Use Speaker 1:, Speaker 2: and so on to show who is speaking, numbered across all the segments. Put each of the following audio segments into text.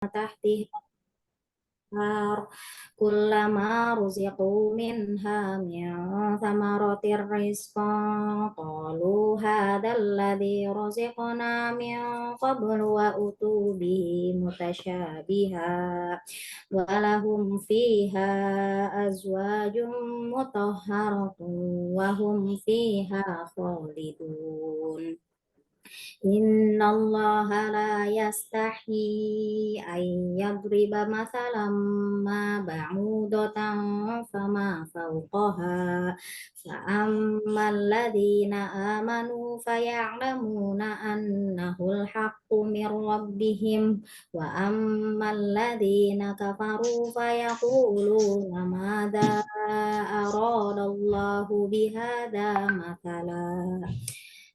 Speaker 1: تحتها النار كلما رزقوا منها من ثمرة رزقا قالوا هذا الذي رزقنا من قبل وأتوا به متشابها ولهم فيها أزواج مطهرة وهم فيها خالدون إن الله لا يستحيي أن يضرب مثلا ما بعوضة فما فوقها فأما الذين آمنوا فيعلمون أنه الحق من ربهم وأما الذين كفروا فيقولون ماذا أراد الله بهذا مثلا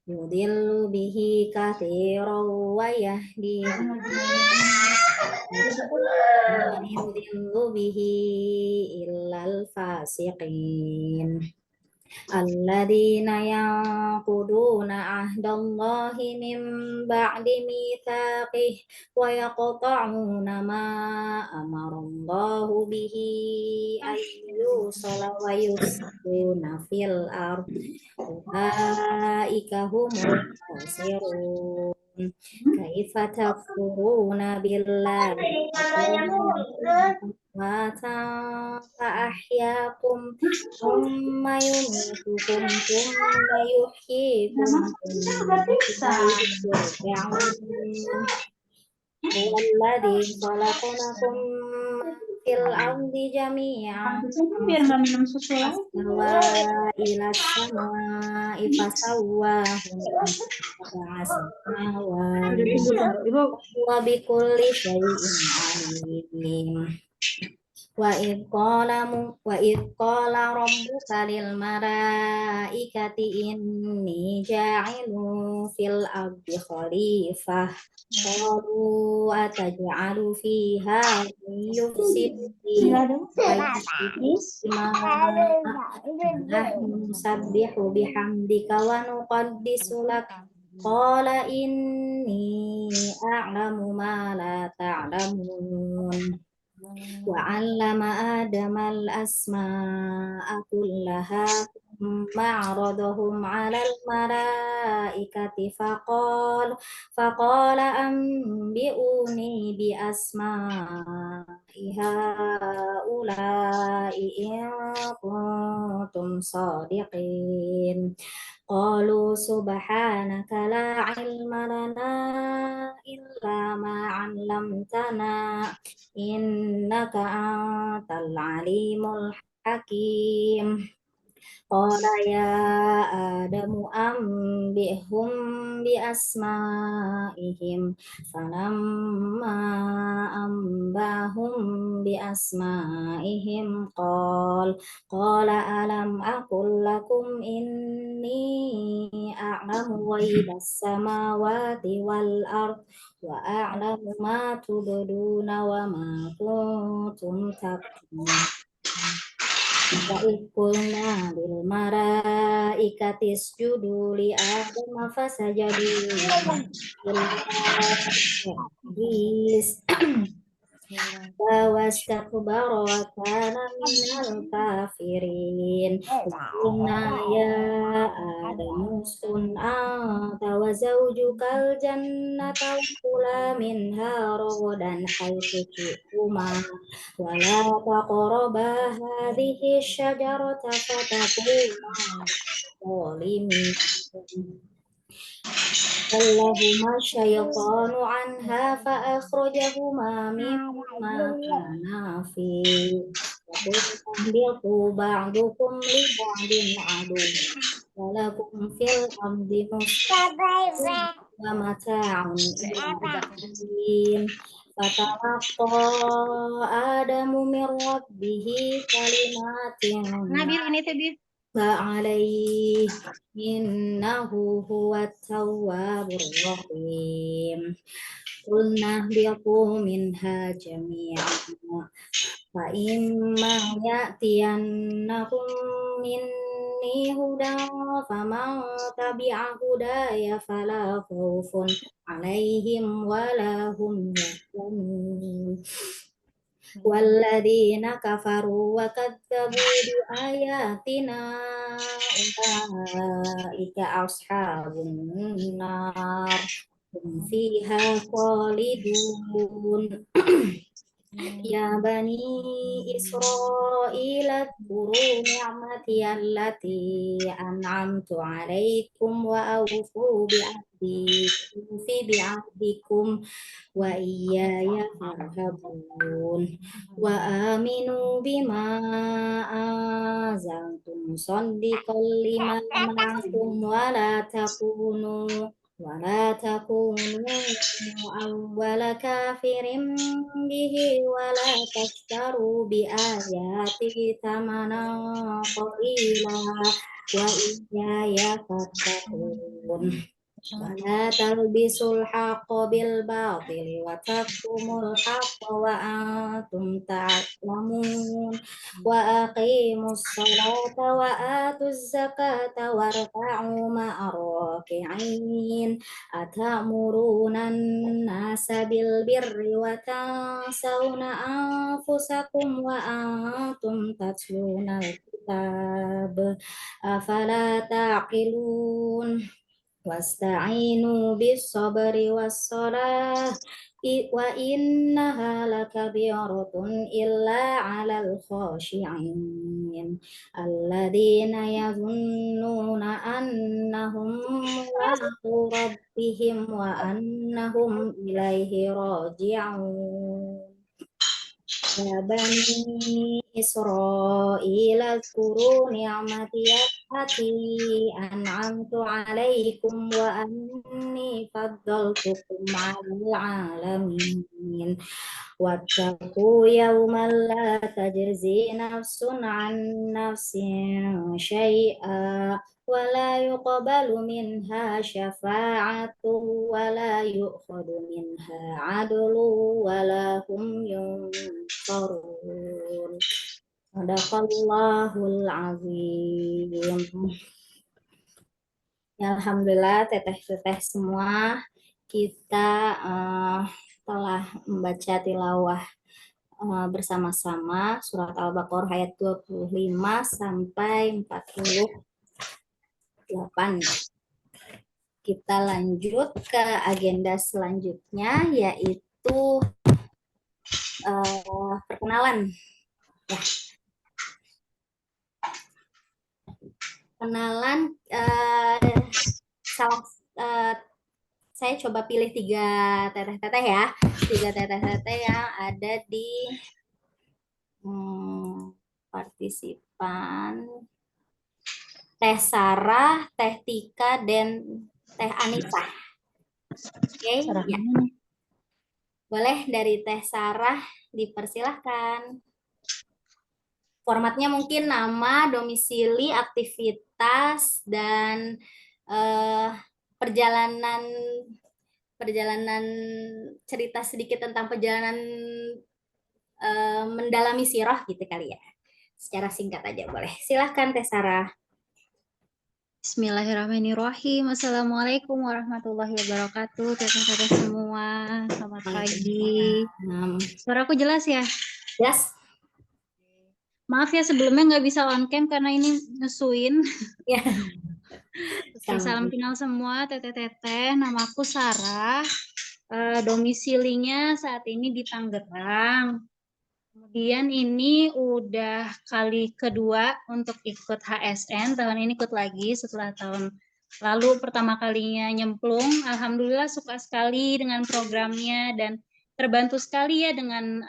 Speaker 1: يضل به كثيرا ويهدي وما يضل به إلا الفاسقين الذين ينقضون عهد الله من بعد ميثاقه ويقطعون ما أمر الله به أن يوصل ويفسدون في الأرض أولئك هم الخاسرون كيف تكفرون بالله أمواتا فأحياكم ثم يميتكم ثم يحييكم ثم ترجعون هو الذي خلقكم في الأرض جميعا واستوى إلى السماء فسواهن سبع سماوات وهو بكل شيء عليم وإذ قال ربك للملائكة إني جاعل في الأرض خليفة قالوا أتجعل فيها من يفسد فيها ويسفك الدماء ونحن نسبح بحمدك ونقدس لك قال إني أعلم ما لا تعلمون وعلم آدم الأسماء كلها ثم عرضهم على الملائكة فقال أنبئوني بأسماء هؤلاء إن كنتم صادقين قالوا سبحانك لا علم لنا إلا ما علمتنا إنك أنت العليم الحكيم قال يا آدم أنبئهم بأسمائهم فلما أنبأهم بأسمائهم قال ألم أقل لكم إني أعلم غيب السماوات والأرض وأعلم ما تبدون وما كنتم تكتمون وإذ قلنا للملائكة اسجدوا لآدم فسجدوا إلا إبليس واستكبر وكان من الكافرين قلنا يا آدم اسكن أنت وزوجك الجنة وكلا منها رغدا حيث شئتما ولا تقربا هذه الشجرة فتكونا ظالمين فلهما الشيطان عنها فأخرجهما مما كانا فيه وقلنا اهبطوا بعضكم لبعض عدو ولكم في الأرض مستقر ومتاع إلى حين فتلقى آدم من ربه كلمات عليه إنه هو التواب الرحيم قلنا اهبطوا منها جميعا فإما يأتينكم مني زدني هدى فمن تبع هداي فلا خوف عليهم ولا هم يحزنون والذين كفروا وكذبوا بآياتنا أولئك أصحاب النار هم فيها خالدون يا بني إسرائيل اذكروا نعمتي التي أنعمت عليكم وأوفوا بعهدكم وإياي فارهبون وآمنوا بما أنزلت مصدقا لما معكم ولا تكونوا أول كافر به ولا تشتروا بآياتي ثمنا قليلا وإياي فاتقون ولا تلبسوا الحق بالباطل وتكتموا الحق وأنتم تعلمون وأقيموا الصلاة وآتوا الزكاة واركعوا مع الراكعين أتأمرون الناس بالبر وتنسون أنفسكم وأنتم تتلون الكتاب أفلا تعقلون واستعينوا بالصبر والصلاة وإنها لكبيرة إلا على الخاشعين الذين يظنون أنهم ملاقو ربهم وأنهم إليه راجعون يا بني إسرائيل اذكروا نعمتي التي أنعمت عليكم وأني فضلتكم على العالمين واتقوا يوما لا تجزي نفس عن نفس شيئا ولا يقبل منها شفاعة ولا يؤخذ منها عدل ولا هم ينصرون Sadaqallahul azim. Ya, alhamdulillah teteh-teteh semua kita telah membaca tilawah bersama-sama surat Al-Baqarah ayat 25 sampai 48. Kita lanjut ke agenda selanjutnya yaitu perkenalan. Ya. Kenalan saya coba pilih 3 teteh-teteh ya. 3 teteh-teteh yang ada di partisipan. Teh Sarah, Teh Tika, dan Teh Anissa. Oke, ya. Boleh dari Teh Sarah dipersilahkan. Formatnya mungkin nama, domisili, aktivitas, dan perjalanan cerita sedikit tentang perjalanan mendalami sirah gitu kali ya. Secara singkat aja boleh. Silahkan Teh Sarah.
Speaker 2: Bismillahirrahmanirrahim. Assalamualaikum warahmatullahi wabarakatuh. Teteh-teteh semua, selamat pagi. Suara aku jelas ya?
Speaker 1: Jelas.
Speaker 2: Maaf ya sebelumnya nggak bisa on cam karena ini nyusuin.
Speaker 1: Ya.
Speaker 2: Salam kenal semua teteh-teteh. Namaku Sarah. Domisilinya saat ini di Tangerang. Kemudian ini udah kali kedua untuk ikut HSN. Tahun ini ikut lagi setelah tahun lalu pertama kalinya nyemplung. Alhamdulillah suka sekali dengan programnya dan terbantu sekali ya dengan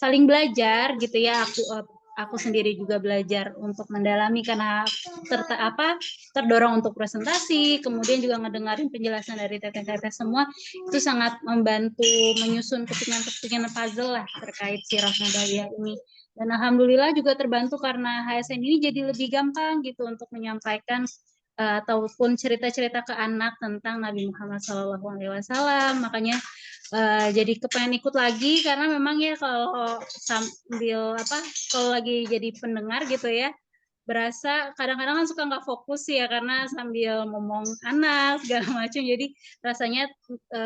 Speaker 2: saling belajar gitu ya. Aku sendiri juga belajar untuk mendalami karena terdorong untuk presentasi, kemudian juga ngedengarin penjelasan dari teteh-teteh semua, itu sangat membantu menyusun kepingan-kepingan puzzle lah terkait sirah nabawiyah ini. Dan alhamdulillah juga terbantu karena HSN ini jadi lebih gampang gitu untuk menyampaikan ataupun cerita-cerita ke anak tentang Nabi Muhammad SAW. Makanya jadi kepengen ikut lagi karena memang ya kalau sambil apa kalau lagi jadi pendengar gitu ya berasa kadang-kadang kan suka nggak fokus ya karena sambil ngomong anak segala macam jadi rasanya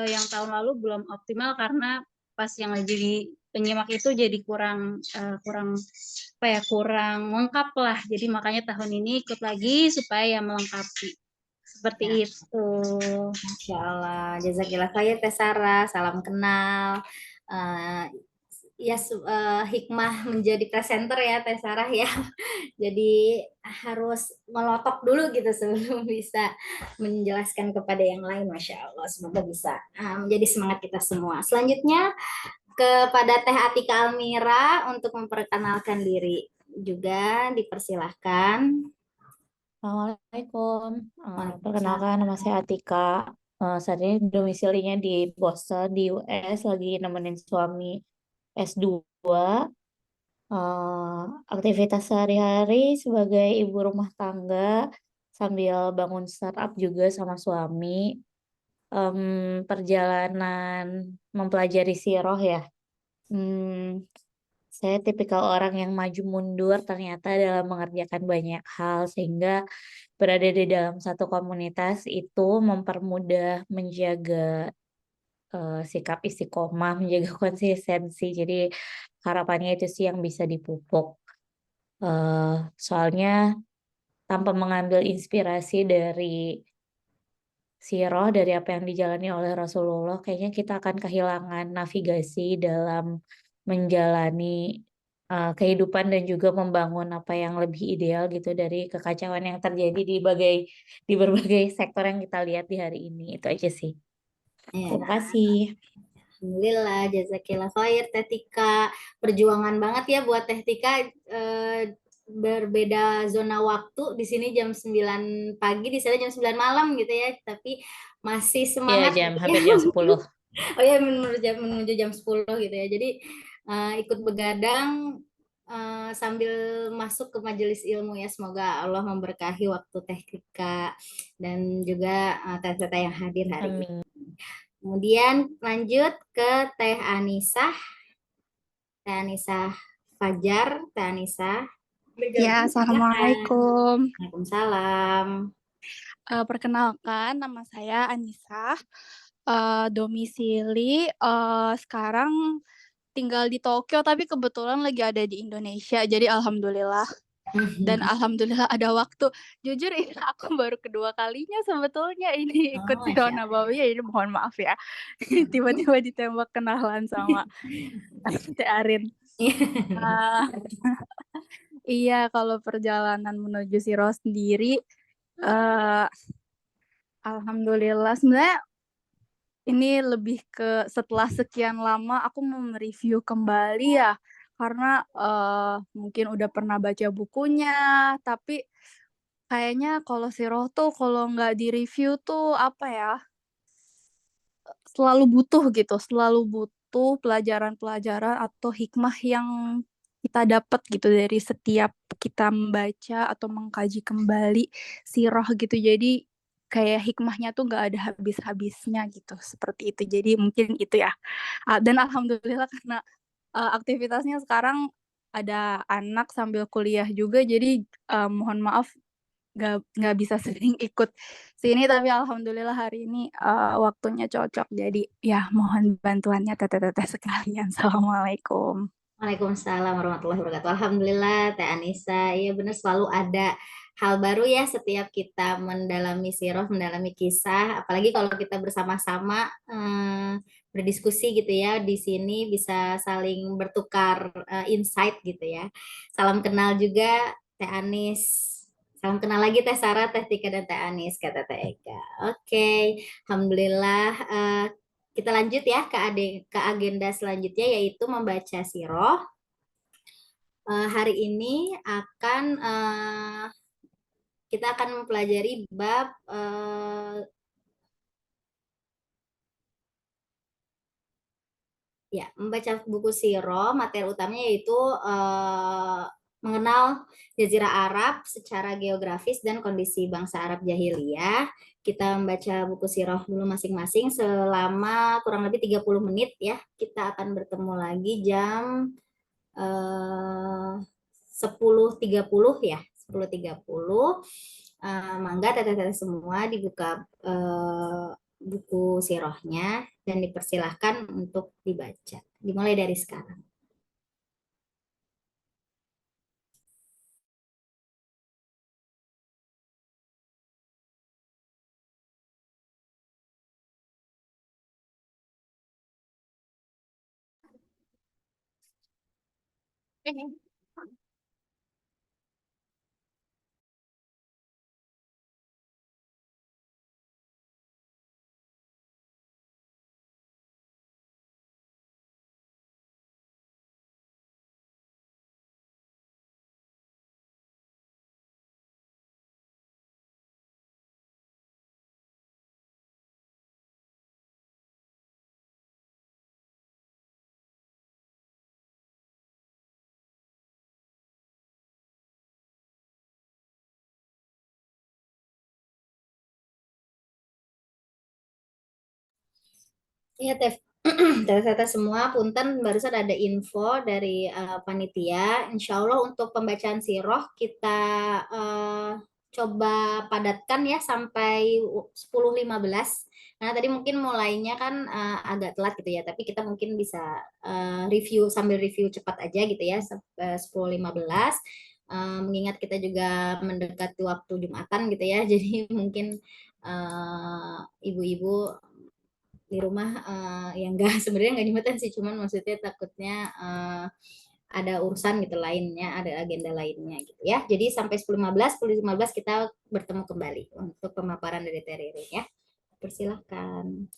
Speaker 2: yang tahun lalu belum optimal karena pas yang lagi penyimak itu jadi kurang kurang apa ya kurang lengkap lah jadi makanya tahun ini ikut lagi supaya melengkapi seperti
Speaker 1: Ya,
Speaker 2: itu.
Speaker 1: Masya Allah. Jazakillah khair Teh Sarah. Salam kenal. Eh, ya hikmah menjadi presenter ya Teh Sarah ya. Jadi harus melotok dulu gitu sebelum bisa menjelaskan kepada yang lain. Masya Allah. Semoga bisa menjadi semangat kita semua. Selanjutnya kepada Teh Atika Almira untuk memperkenalkan diri juga dipersilahkan.
Speaker 3: Assalamualaikum. Perkenalkan
Speaker 1: Waalaikumsalam.
Speaker 3: nama saya Atika. Saat ini domisilinya di Boston, di US, lagi nemenin suami S2. Aktivitas sehari-hari sebagai ibu rumah tangga sambil bangun startup juga sama suami. Perjalanan mempelajari siroh ya. Hmm, saya tipikal orang yang maju mundur ternyata dalam mengerjakan banyak hal sehingga berada di dalam satu komunitas itu mempermudah menjaga sikap istiqomah, menjaga konsistensi. Jadi harapannya itu sih yang bisa dipupuk. Soalnya tanpa mengambil inspirasi dari siroh, dari apa yang dijalani oleh Rasulullah, kayaknya kita akan kehilangan navigasi dalam menjalani kehidupan dan juga membangun apa yang lebih ideal gitu dari kekacauan yang terjadi di berbagai sektor yang kita lihat di hari ini. Itu aja sih. Terima
Speaker 1: Ya,
Speaker 3: kasih.
Speaker 1: Alhamdulillah, jazakillah khair, Teh Tika. Perjuangan banget ya buat Teh Tika, berbeda zona waktu. Di sini jam 9 pagi, di sana jam 9 malam gitu ya. Tapi masih
Speaker 3: Ya,
Speaker 1: semangat gitu ya.
Speaker 3: hampir jam 10.
Speaker 1: Oh ya, menuju jam 10 gitu ya. Jadi ikut begadang sambil masuk ke majelis ilmu ya. Semoga Allah memberkahi waktu Teh Tika dan juga teh-teh yang hadir hari ini.
Speaker 3: Amin.
Speaker 1: Kemudian lanjut ke Teh Anisah, Teh Anisah Fajar, Teh Anisah.
Speaker 4: Ya,
Speaker 1: Silakan.
Speaker 4: Assalamualaikum.
Speaker 1: Waalaikumsalam.
Speaker 4: Perkenalkan, nama saya Anissa. Domisili sekarang tinggal di Tokyo, tapi kebetulan lagi ada di Indonesia. Jadi alhamdulillah. Dan alhamdulillah ada waktu. Jujur ini aku baru kedua kalinya sebetulnya ini
Speaker 1: Oh,
Speaker 4: ikut
Speaker 1: Masya
Speaker 4: Sirona Nabawi. Ya ini mohon maaf ya. Tiba-tiba ditembak kenalan sama Teh Arin. Ah, iya, kalau perjalanan menuju Siro sendiri, eh alhamdulillah sebenarnya ini lebih ke setelah sekian lama aku mau mereview kembali ya karena mungkin udah pernah baca bukunya tapi kayaknya kalau Sirah tuh kalau nggak direview tuh apa ya selalu butuh gitu selalu butuh pelajaran-pelajaran atau hikmah yang kita dapat gitu dari setiap kita membaca atau mengkaji kembali sirah gitu jadi kayak hikmahnya tuh nggak ada habis-habisnya gitu seperti itu jadi mungkin itu ya. Dan alhamdulillah karena aktivitasnya sekarang ada anak sambil kuliah juga jadi mohon maaf nggak bisa sering ikut sini tapi alhamdulillah hari ini waktunya cocok jadi ya mohon bantuannya teteh-teteh sekalian. Assalamualaikum.
Speaker 1: Waalaikumsalam warahmatullahi wabarakatuh. Alhamdulillah, Teh Anissa. Iya benar selalu ada hal baru ya setiap kita mendalami sirah, mendalami kisah. Apalagi kalau kita bersama-sama berdiskusi gitu ya. Di sini bisa saling bertukar insight gitu ya. Salam kenal juga Teh Anis. Salam kenal lagi Teh Sarah, Teh Tika, dan Teh Anis, kata Teh Eka. Oke, Alhamdulillah. Kita lanjut ya ke agenda selanjutnya yaitu membaca siroh. Hari ini kita akan mempelajari bab ya membaca buku siroh. Materi utamanya yaitu mengenal Jazirah Arab secara geografis dan kondisi bangsa Arab jahiliyah. Kita membaca buku sirah dulu masing-masing selama kurang lebih 30 menit ya. Kita akan bertemu lagi jam 10.30 ya, 10.30. Mangga teteh-teteh semua dibuka buku sirahnya dan dipersilahkan untuk dibaca. Dimulai dari sekarang. Iya, Teh. Teh semua, punten barusan ada info dari panitia. Insya Allah untuk pembacaan siroh kita coba padatkan ya sampai 10.15. Karena tadi mungkin mulainya kan agak telat gitu ya, tapi kita mungkin bisa review sambil review cepat aja gitu ya sampai 10.15. Mengingat kita juga mendekati waktu Jumatan gitu ya, jadi mungkin ibu-ibu di rumah yang enggak sebenarnya enggak jembatan sih, cuman maksudnya takutnya ada urusan gitu lainnya, ada agenda lainnya gitu ya. Jadi sampai 10.15 kita bertemu kembali untuk pemaparan dari Teriri ya. Persilahkan.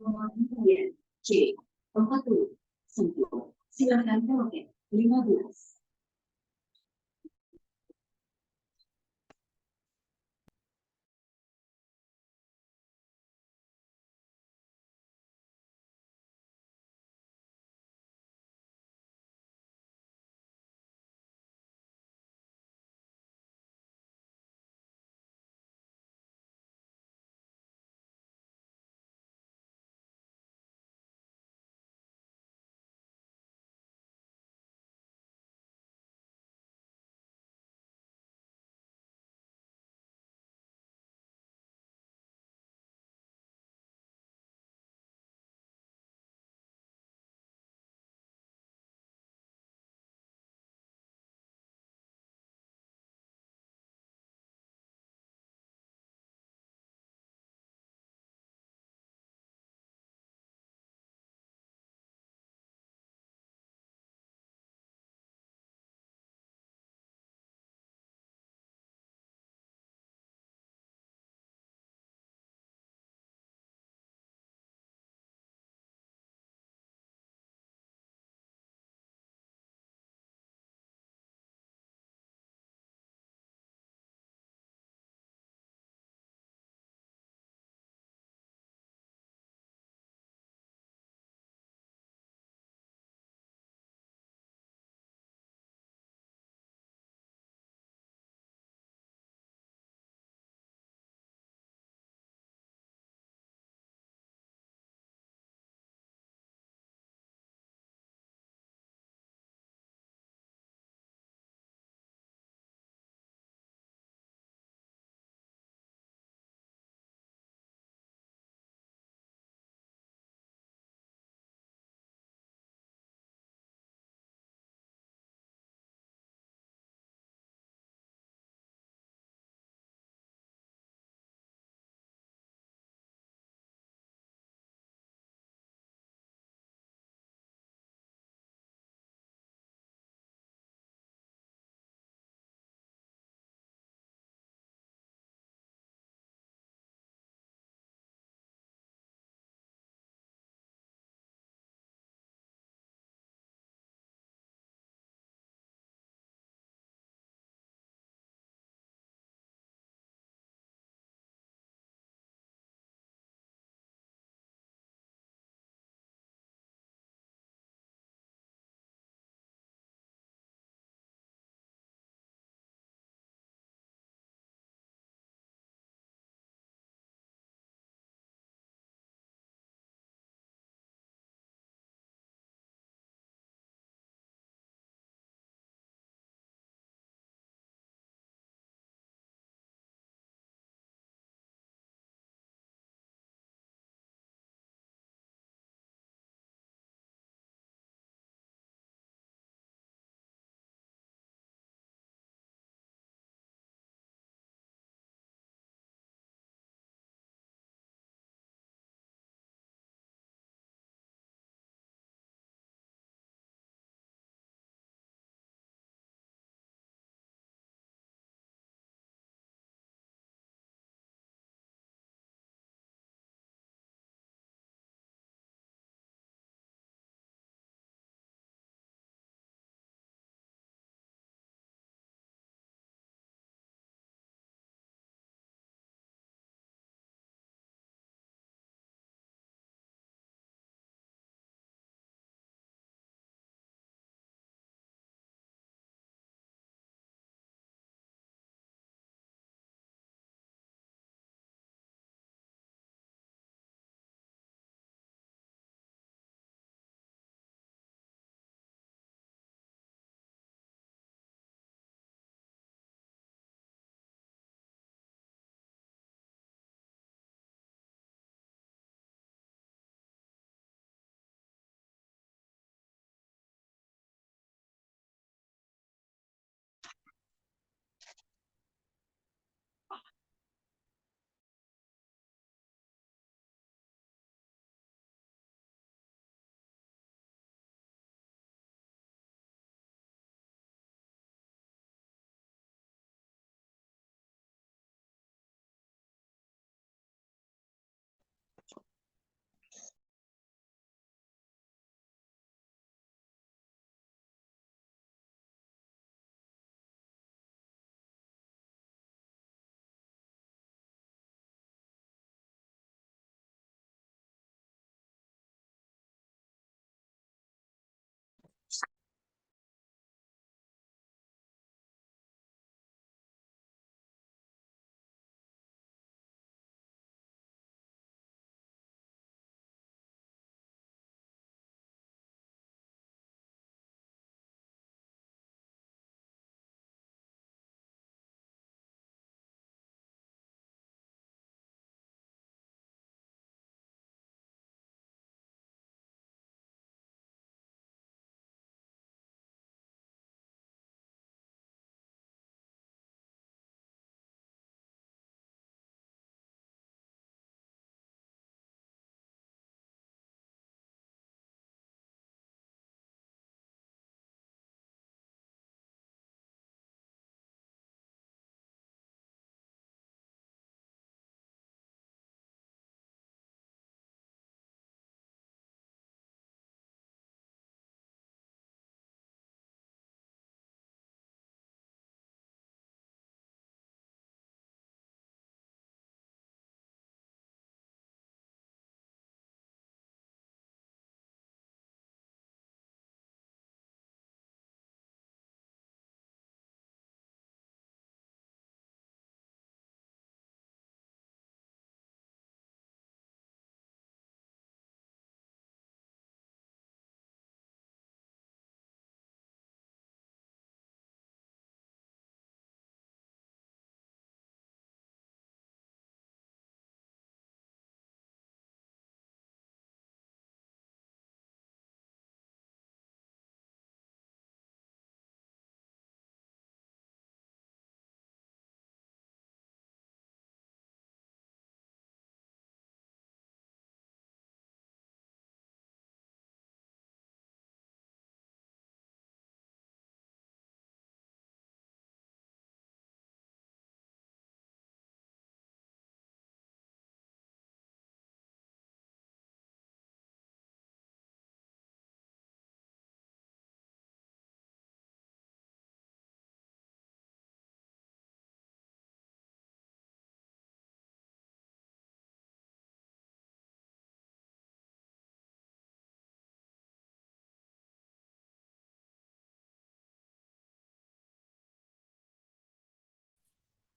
Speaker 5: kemudian C 40 10. Silakan loket 15.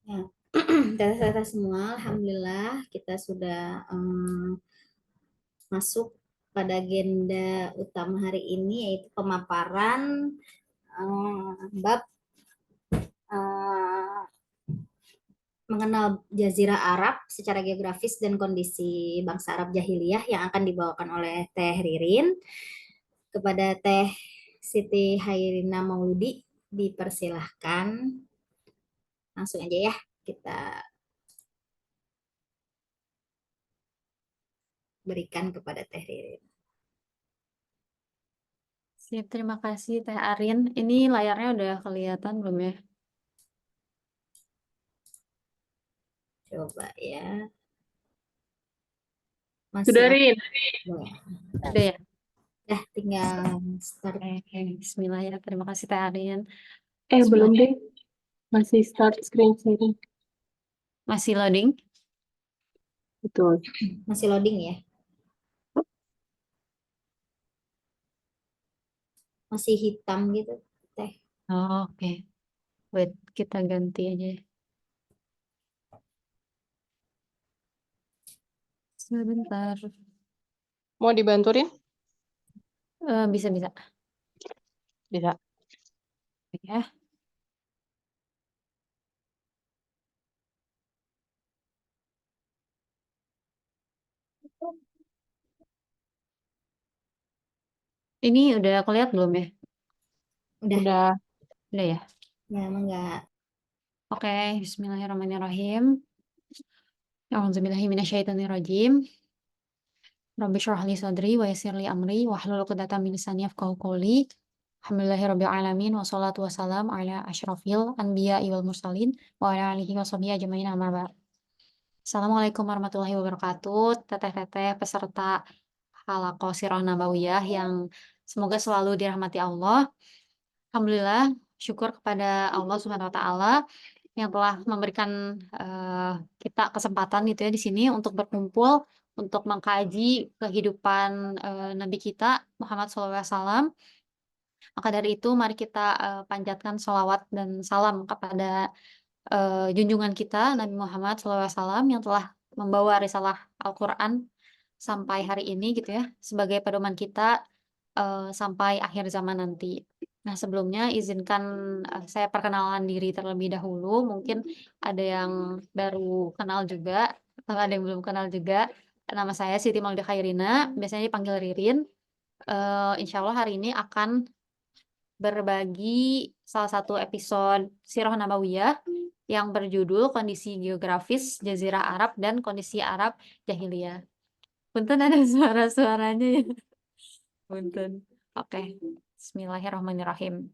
Speaker 1: Ya. Data-data semua, alhamdulillah kita sudah masuk pada agenda utama hari ini, yaitu pemaparan bab eh, mengenal Jazirah Arab secara geografis dan kondisi bangsa Arab jahiliyah yang akan dibawakan oleh Teh Ririn. Kepada Teh Siti Hairina Mauludi dipersilahkan, langsung aja ya kita berikan kepada Teh Ririn.
Speaker 3: Sip, terima kasih Teh Arin. Ini layarnya udah kelihatan belum ya?
Speaker 1: Coba ya. Masih
Speaker 6: Sudah, Rin.
Speaker 1: boleh.
Speaker 3: Udah ya?
Speaker 1: Dah tinggal start.
Speaker 3: Oke, Bismillah ya. Terima kasih Teh Arin.
Speaker 6: Belum deh. Masih start screen sharing.
Speaker 3: Masih loading?
Speaker 6: Betul.
Speaker 1: Masih loading ya? Masih hitam gitu, Teh.
Speaker 3: Oh, oke. Wait, kita ganti aja. Sebentar.
Speaker 6: Mau dibantuin?
Speaker 3: Bisa-bisa.
Speaker 6: Bisa.
Speaker 3: Ya. Ini udah kelihatan belum ya?
Speaker 1: Udah.
Speaker 6: Udah.
Speaker 3: Udah ya?
Speaker 1: Ya, emang enggak.
Speaker 3: Oke, Bismillahirrahmanirrahim. A'udzubillahiminasyaitonirrajim. Rabbi syrah li sadri wa yassir li amri wahlul 'uqdatam min lisani yafqahu qawli. Alhamdulillahirabbil alamin wassalatu wassalamu ala asyrafil anbiya'i wal mursalin wa ala alihi washabihi ajmain amma ba'd. Assalamualaikum warahmatullahi wabarakatuh. Teteh-teteh peserta halaqah sirah nabawiyah yang semoga selalu dirahmati Allah. Alhamdulillah, syukur kepada Allah Subhanahu wa taala yang telah memberikan kita kesempatan gitu ya di sini untuk berkumpul untuk mengkaji kehidupan Nabi kita Muhammad SAW. Maka dari itu mari kita panjatkan sholawat dan salam kepada junjungan kita Nabi Muhammad SAW yang telah membawa risalah Al-Quran sampai hari ini gitu ya sebagai pedoman kita sampai akhir zaman nanti. Nah, sebelumnya izinkan saya perkenalan diri terlebih dahulu. Mungkin ada yang baru kenal juga, atau ada yang belum kenal juga. Nama saya Siti Maulida Khairina, biasanya dipanggil Ririn. Insya Allah hari ini akan berbagi salah satu episode Sirah Nabawiyah yang berjudul Kondisi Geografis Jazirah Arab dan Kondisi Arab Jahiliyah. Punten ada suara-suaranya ya. Punten. Oke. Bismillahirrahmanirrahim.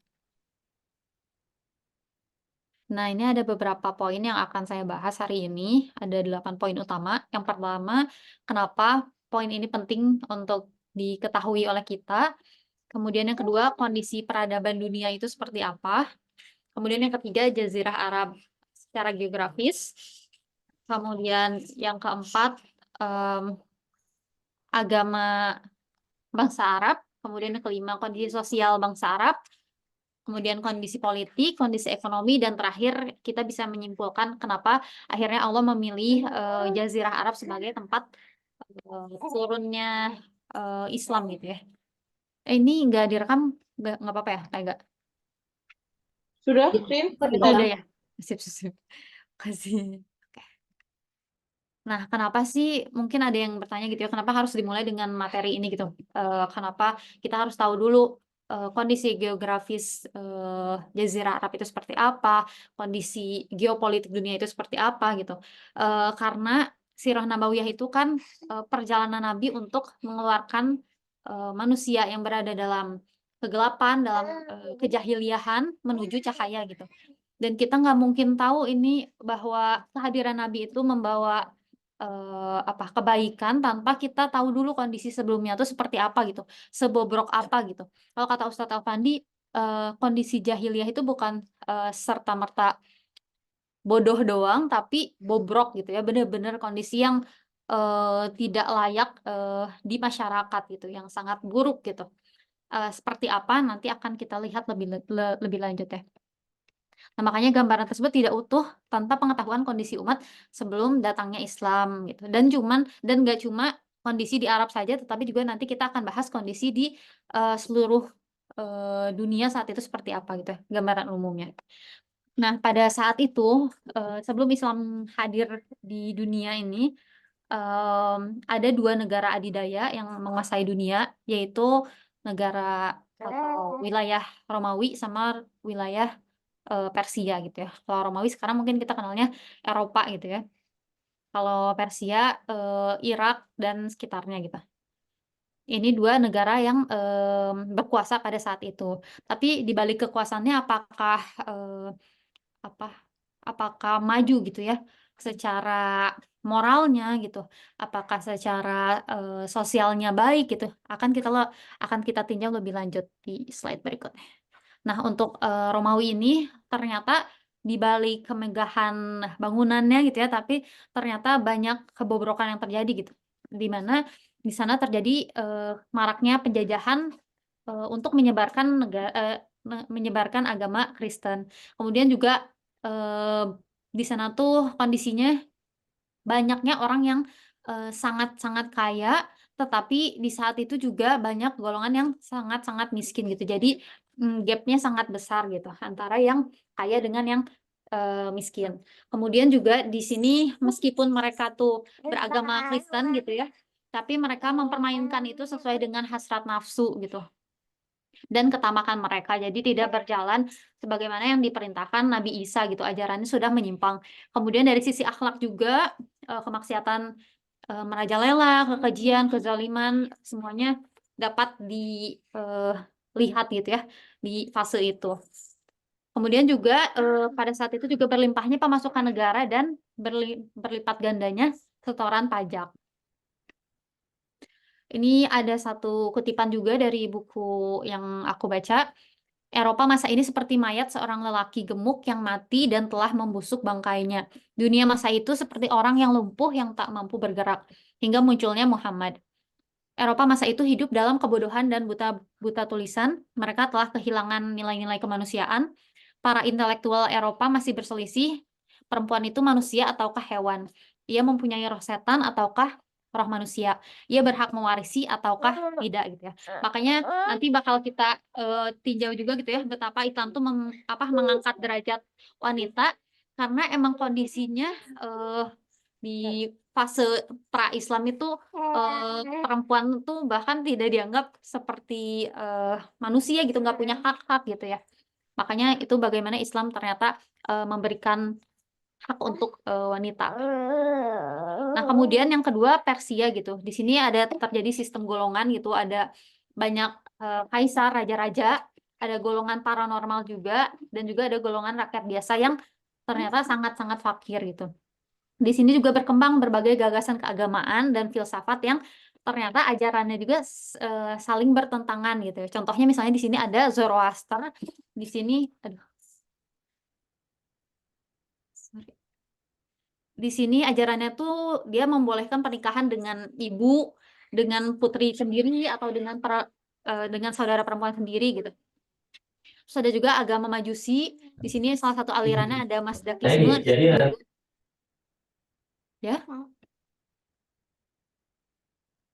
Speaker 3: Nah, ini ada beberapa poin yang akan saya bahas hari ini. Ada 8 poin utama. Yang pertama, kenapa poin ini penting untuk diketahui oleh kita. Kemudian yang kedua, kondisi peradaban dunia itu seperti apa. Kemudian yang ketiga, Jazirah Arab secara geografis. Kemudian yang keempat, agama bangsa Arab. Kemudian yang kelima, kondisi sosial bangsa Arab. Kemudian kondisi politik, kondisi ekonomi, dan terakhir kita bisa menyimpulkan kenapa akhirnya Allah memilih Jazirah Arab sebagai tempat turunnya Islam gitu ya. Ini nggak direkam, nggak apa-apa ya? Enggak.
Speaker 6: Sudah, Rin?
Speaker 3: Oh, udah ya. Sip. Kasih. Nah, kenapa sih mungkin ada yang bertanya gitu ya, kenapa harus dimulai dengan materi ini gitu? Kenapa kita harus tahu dulu kondisi geografis Jazirah Arab itu seperti apa, kondisi geopolitik dunia itu seperti apa gitu? Karena Sirah Nabawiyah itu kan perjalanan Nabi untuk mengeluarkan manusia yang berada dalam kegelapan, dalam kejahiliahan menuju cahaya gitu. Dan kita nggak mungkin tahu ini bahwa kehadiran Nabi itu membawa kebaikan tanpa kita tahu dulu kondisi sebelumnya itu seperti apa gitu, sebobrok apa gitu. Kalau kata Ustadz Alfandi, kondisi jahiliyah itu bukan serta-merta bodoh doang, tapi bobrok gitu ya, bener-bener kondisi yang tidak layak di masyarakat gitu, yang sangat buruk gitu. Seperti apa nanti akan kita lihat lebih lanjut ya.
Speaker 7: Nah, makanya gambaran tersebut tidak utuh tanpa pengetahuan kondisi umat sebelum datangnya Islam gitu. Dan nggak cuma kondisi di Arab saja, tetapi juga nanti kita akan bahas kondisi di seluruh dunia saat itu seperti apa gitu ya, gambaran umumnya. Nah, pada saat itu sebelum Islam hadir di dunia ini, ada 2 negara adidaya yang menguasai dunia, yaitu negara atau wilayah Romawi sama wilayah Persia gitu ya. Kalau Romawi sekarang mungkin kita kenalnya Eropa gitu ya. Kalau Persia, Irak dan sekitarnya gitu. Ini 2 negara yang berkuasa pada saat itu. Tapi di balik kekuasaannya apa apakah maju gitu ya secara moralnya gitu, apakah secara sosialnya baik gitu, akan kita tinjau lebih lanjut di slide berikutnya. Nah, untuk Romawi ini ternyata di balik kemegahan bangunannya gitu ya, tapi ternyata banyak kebobrokan yang terjadi gitu. Di mana di sana terjadi maraknya penjajahan untuk menyebarkan agama Kristen. Kemudian juga di sana tuh kondisinya banyaknya orang yang sangat-sangat kaya, tetapi di saat itu juga banyak golongan yang sangat-sangat miskin gitu. Jadi gap-nya sangat besar gitu antara yang kaya dengan yang miskin. Kemudian juga di sini meskipun mereka tuh beragama Kristen gitu ya, tapi mereka mempermainkan itu sesuai dengan hasrat nafsu gitu dan ketamakan mereka. Jadi tidak berjalan sebagaimana yang diperintahkan Nabi Isa gitu. Ajarannya sudah menyimpang. Kemudian dari sisi akhlak juga kemaksiatan merajalela, kekejian, kezaliman semuanya dapat dilihat gitu ya di fase itu. Kemudian juga pada saat itu juga berlimpahnya pemasukan negara dan berlipat gandanya setoran pajak. Ini ada satu kutipan juga dari buku yang aku baca. Eropa masa ini seperti mayat seorang lelaki gemuk yang mati dan telah membusuk bangkainya. Dunia masa itu seperti orang yang lumpuh yang tak mampu bergerak, hingga munculnya Muhammad. Eropa masa itu hidup dalam kebodohan dan buta tulisan. Mereka telah kehilangan nilai-nilai kemanusiaan. Para intelektual Eropa masih berselisih, perempuan itu manusia ataukah hewan? Ia mempunyai roh setan ataukah roh manusia? Ia berhak mewarisi ataukah tidak gitu ya. Makanya nanti bakal kita tinjau juga gitu ya betapa Islam tuh mengangkat derajat wanita karena emang kondisinya di fase pra-Islam itu perempuan tuh bahkan tidak dianggap seperti manusia gitu, nggak punya hak-hak gitu ya. Makanya itu bagaimana Islam ternyata memberikan hak untuk wanita. Nah, kemudian yang kedua Persia gitu. Di sini ada terjadi sistem golongan gitu, ada banyak kaisar, raja-raja, ada golongan paranormal juga, dan juga ada golongan rakyat biasa yang ternyata sangat-sangat fakir gitu. Di sini juga berkembang berbagai gagasan keagamaan dan filsafat yang ternyata ajarannya juga saling bertentangan gitu. Contohnya misalnya di sini ada Zoroaster, di sini di sini ajarannya tuh dia membolehkan pernikahan dengan ibu, dengan putri sendiri atau dengan saudara perempuan sendiri gitu. Terus ada juga agama Majusi. Di sini salah satu alirannya ada Mazdakisme. Ya.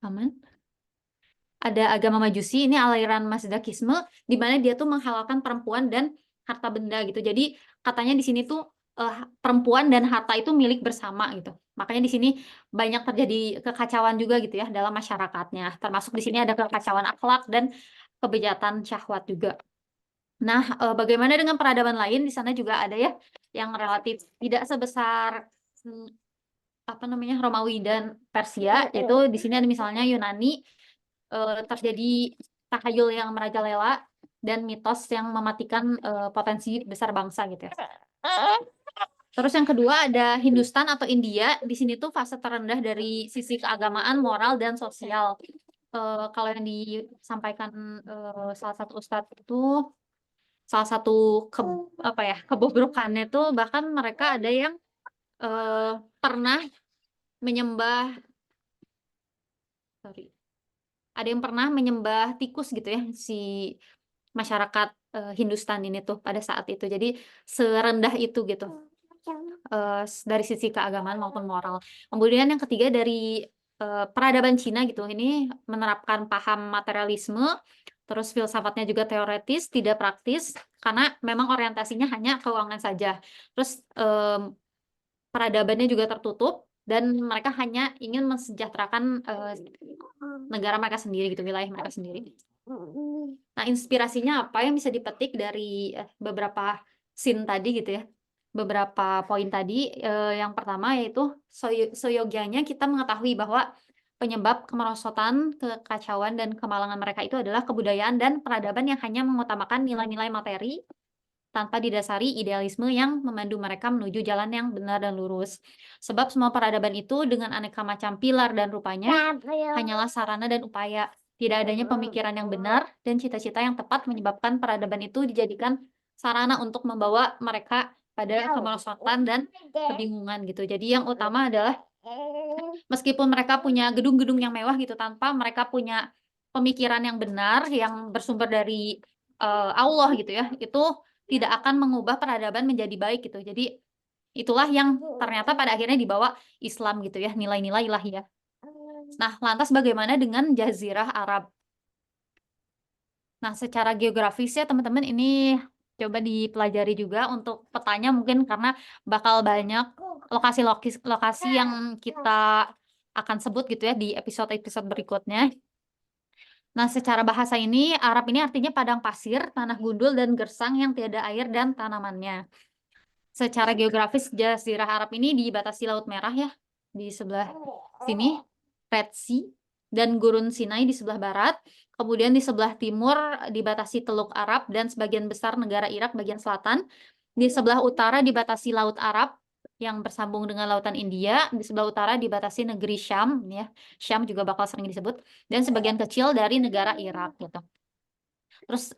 Speaker 7: Aman. Ada agama Majusi, ini aliran Mazdakisme, di mana dia tuh menghalalkan perempuan dan harta benda gitu. Jadi katanya di sini tuh perempuan dan harta itu milik bersama gitu. Makanya di sini banyak terjadi kekacauan juga gitu ya dalam masyarakatnya. Termasuk di sini ada kekacauan akhlak dan kebejatan syahwat juga. Nah, bagaimana dengan peradaban lain? Di sana juga ada ya yang relatif tidak sebesar Romawi dan Persia. Itu di sini ada misalnya Yunani, terjadi tahayul yang merajalela dan mitos yang mematikan potensi besar bangsa gitu ya. Terus yang kedua ada Hindustan atau India. Di sini tuh fase terendah dari sisi keagamaan, moral, dan sosial. Kalau yang disampaikan salah satu ustadz itu salah satu kebobrokannya tuh bahkan mereka ada yang pernah menyembah ada yang pernah menyembah tikus gitu ya. Si masyarakat Hindustan ini tuh pada saat itu. Jadi serendah itu gitu dari sisi keagamaan maupun moral. Kemudian yang ketiga dari peradaban Cina gitu, ini menerapkan paham materialisme, terus filsafatnya juga teoretis, tidak praktis, karena memang orientasinya hanya keuangan saja. Terus peradabannya juga tertutup, dan mereka hanya ingin mensejahterakan negara mereka sendiri gitu, wilayah mereka sendiri. Nah, inspirasinya apa yang bisa dipetik dari beberapa scene tadi gitu ya? Beberapa poin tadi, yang pertama yaitu seyogianya kita mengetahui bahwa penyebab kemerosotan, kekacauan, dan kemalangan mereka itu adalah kebudayaan dan peradaban yang hanya mengutamakan nilai-nilai materi tanpa didasari idealisme yang memandu mereka menuju jalan yang benar dan lurus. Sebab semua peradaban itu dengan aneka macam pilar dan rupanya hanyalah sarana dan upaya. Tidak adanya pemikiran yang benar dan cita-cita yang tepat menyebabkan peradaban itu dijadikan sarana untuk membawa mereka pada kemerosotan dan kebingungan gitu. Jadi yang utama adalah meskipun mereka punya gedung-gedung yang mewah gitu, tanpa mereka punya pemikiran yang benar yang bersumber dari Allah gitu ya, itu tidak akan mengubah peradaban menjadi baik gitu. Jadi itulah yang ternyata pada akhirnya dibawa Islam gitu ya, nilai-nilai ilahiyah. Nah, lantas bagaimana dengan Jazirah Arab? Nah, secara geografis ya teman-teman, ini coba dipelajari juga untuk petanya mungkin, karena bakal banyak lokasi yang kita akan sebut gitu ya di episode-episode berikutnya. Nah, secara bahasa ini, Arab ini artinya padang pasir, tanah gundul, dan gersang yang tiada air dan tanamannya. Secara geografis, Jazirah Arab ini dibatasi Laut Merah ya, di sebelah sini, Red Sea, dan Gurun Sinai di sebelah barat. Kemudian di sebelah timur dibatasi Teluk Arab dan sebagian besar negara Irak bagian selatan. Di sebelah utara dibatasi Laut Arab yang bersambung dengan Lautan India. Di sebelah utara dibatasi negeri Syam, ya. Syam juga bakal sering disebut. Dan sebagian kecil dari negara Irak gitu. Terus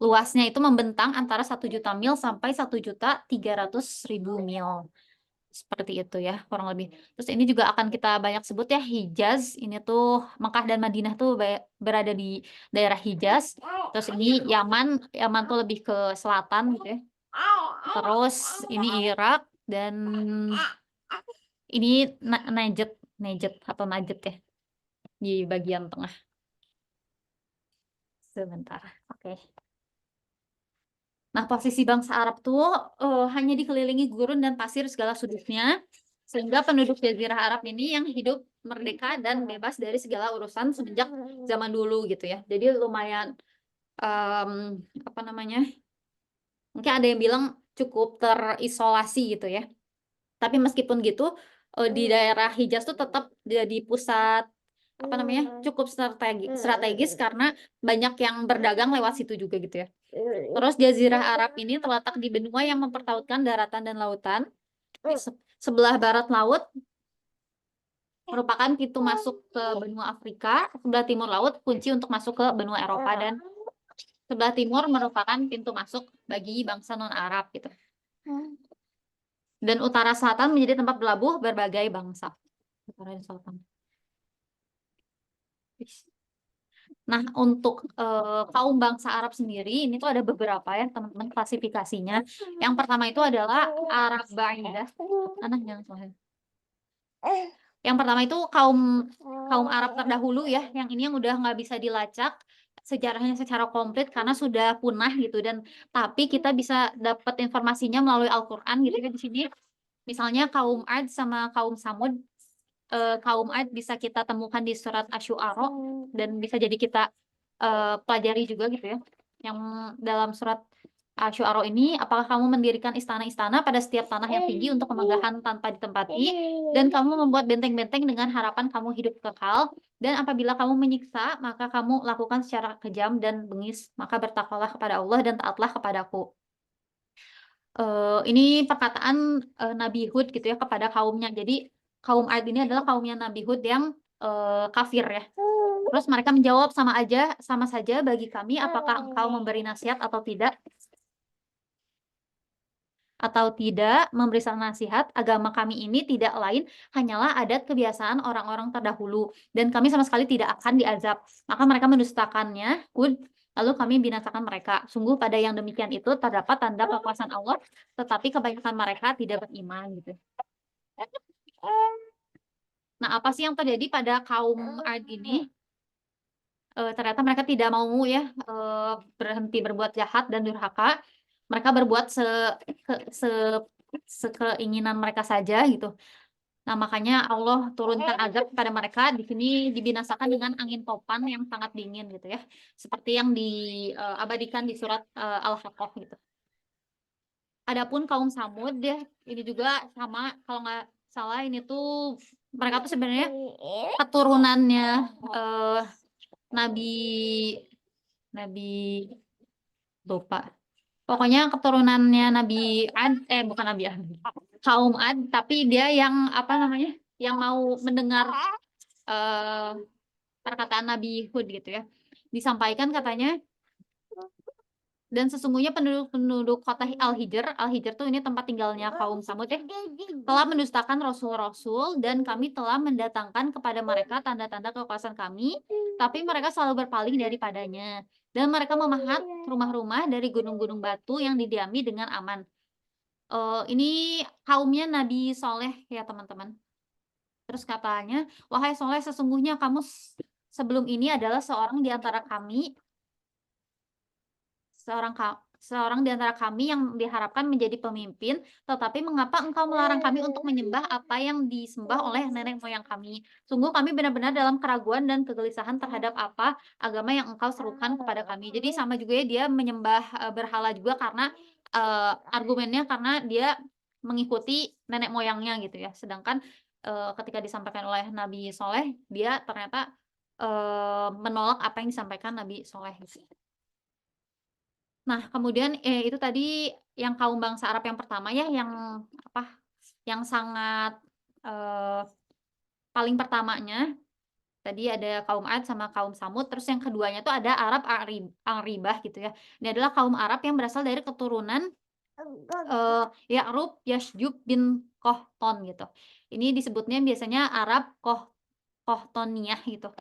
Speaker 7: luasnya itu membentang antara 1 juta mil sampai 1.300.000 mil. Seperti itu ya, kurang lebih. Terus ini juga akan kita banyak sebut ya, Hijaz. Ini tuh Mekah dan Madinah tuh berada di daerah Hijaz. Terus ini Yaman tuh lebih ke selatan gitu ya. Terus ini Irak, dan ini Najd atau Najd ya, di bagian tengah. Sebentar, oke. Nah, posisi bangsa Arab tuh hanya dikelilingi gurun dan pasir segala sudutnya, sehingga penduduk Jazirah Arab ini yang hidup merdeka dan bebas dari segala urusan semenjak zaman dulu gitu ya. Jadi lumayan apa namanya? Mungkin ada yang bilang cukup terisolasi gitu ya. Tapi meskipun gitu, di daerah Hijaz tuh tetap jadi pusat apa namanya, cukup strategis karena banyak yang berdagang lewat situ juga gitu ya. Terus Jazirah Arab ini terletak di benua yang mempertautkan daratan dan lautan. Sebelah barat laut merupakan pintu masuk ke benua Afrika, sebelah timur laut kunci untuk masuk ke benua Eropa, dan sebelah timur merupakan pintu masuk bagi bangsa non-Arab gitu. Dan utara selatan menjadi tempat berlabuh berbagai bangsa. Utara dan selatan. Nah, untuk kaum bangsa Arab sendiri, ini tuh ada beberapa ya teman-teman klasifikasinya. Yang pertama itu adalah Arab Ba'idah. Yang pertama itu kaum Arab terdahulu ya, yang ini yang udah nggak bisa dilacak sejarahnya secara komplit karena sudah punah gitu, dan tapi kita bisa dapat informasinya melalui Al-Qur'an gitu ya di sini. Misalnya kaum Ad sama kaum Samud. Kaum Ad bisa kita temukan di surat Asy-Syu'ara, dan bisa jadi kita pelajari juga gitu ya. Yang dalam surat Asy-Syu'ara ini, apakah kamu mendirikan istana-istana pada setiap tanah yang tinggi untuk kemegahan tanpa ditempati, dan kamu membuat benteng-benteng dengan harapan kamu hidup kekal, dan apabila kamu menyiksa, maka kamu lakukan secara kejam dan bengis, maka bertakwalah kepada Allah dan taatlah kepadaku. Ini perkataan Nabi Hud gitu ya kepada kaumnya. Jadi kaum Ad ini adalah kaumnya Nabi Hud yang kafir ya. Terus mereka menjawab, sama saja bagi kami apakah engkau memberi nasihat atau tidak memberi nasihat. Agama kami ini tidak lain hanyalah adat kebiasaan orang-orang terdahulu, dan kami sama sekali tidak akan diazab. Maka mereka mendustakannya, Hud, lalu kami binasakan mereka. Sungguh pada yang demikian itu terdapat tanda kekuasaan Allah, tetapi kebanyakan mereka tidak beriman gitu. Nah, apa sih yang terjadi pada kaum Ad ini? Ternyata mereka tidak mau ya berhenti berbuat jahat dan durhaka. Mereka berbuat sekeinginan mereka saja gitu. Nah, makanya Allah turunkan azab kepada mereka. Di sini dibinasakan dengan angin topan yang sangat dingin gitu ya. Seperti yang diabadikan di surat Al-Haqqah gitu. Adapun kaum Samud ya, ini juga sama, kalau nggak salah ini tuh mereka tuh sebenarnya keturunannya Nabi lupa. Pokoknya keturunannya Nabi Ad, bukan Nabi Ad, kaum Ad, tapi dia yang apa namanya, yang mau mendengar perkataan Nabi Hud gitu ya. Disampaikan katanya, dan sesungguhnya penduduk kota Al-Hijr tuh ini tempat tinggalnya kaum Samud ya, telah mendustakan rasul-rasul dan kami telah mendatangkan kepada mereka tanda-tanda kekuasaan kami, tapi mereka selalu berpaling daripadanya. Dan mereka memahat rumah-rumah dari gunung-gunung batu yang didiami dengan aman. Ini kaumnya Nabi Soleh ya teman-teman. Terus katanya, wahai Soleh, sesungguhnya kamu sebelum ini adalah seorang di antara kami, seorang di antara kami yang diharapkan menjadi pemimpin, tetapi mengapa engkau melarang kami untuk menyembah apa yang disembah oleh nenek moyang kami? Sungguh kami benar-benar dalam keraguan dan kegelisahan terhadap apa agama yang engkau serukan kepada kami. Jadi sama juga ya, dia menyembah berhala juga karena argumennya karena dia mengikuti nenek moyangnya gitu ya. Sedangkan ketika disampaikan oleh Nabi Soleh, dia ternyata menolak apa yang disampaikan Nabi Soleh gitu. Nah, kemudian itu tadi yang kaum bangsa Arab yang pertama ya, yang apa? Yang sangat paling pertamanya tadi ada kaum Ad sama kaum Samud, terus yang keduanya tuh ada Arab Aribah gitu ya. Ini adalah kaum Arab yang berasal dari keturunan Ya'rub Yashjub bin Qahton gitu. Ini disebutnya biasanya Arab Qahtoniyah gitu.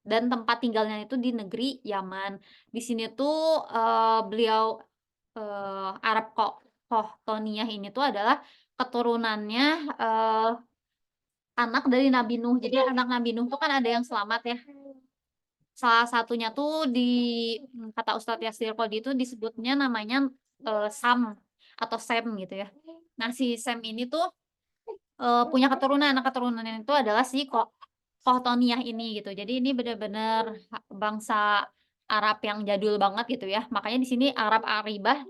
Speaker 7: Dan tempat tinggalnya itu di negeri Yaman. Di sini tuh beliau Arab Qahtoniyah ini tuh adalah keturunannya anak dari Nabi Nuh. Jadi anak Nabi Nuh tuh kan ada yang selamat ya. Salah satunya tuh kata Ustadz Yasir Qodi itu disebutnya namanya Sam atau Sem gitu ya. Nah, si Sem ini tuh punya keturunan. Anak keturunannya itu adalah si Qahtoniyah ini gitu. Jadi ini benar-benar bangsa Arab yang jadul banget gitu ya. Makanya di sini Arab Aribah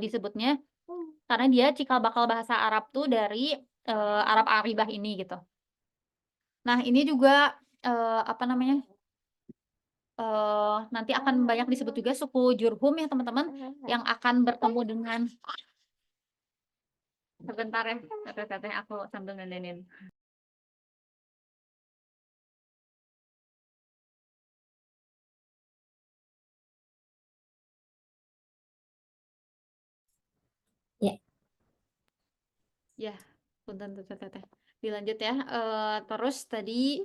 Speaker 7: disebutnya karena dia cikal bakal bahasa Arab tuh dari Arab Aribah ini gitu. Nah, ini juga apa namanya? Nanti akan banyak disebut juga suku Jurhum ya teman-teman, yang akan bertemu dengan sebentar ya, teteh aku sambil ngedenin. Ya, punten teteh. Dilanjut ya. Terus tadi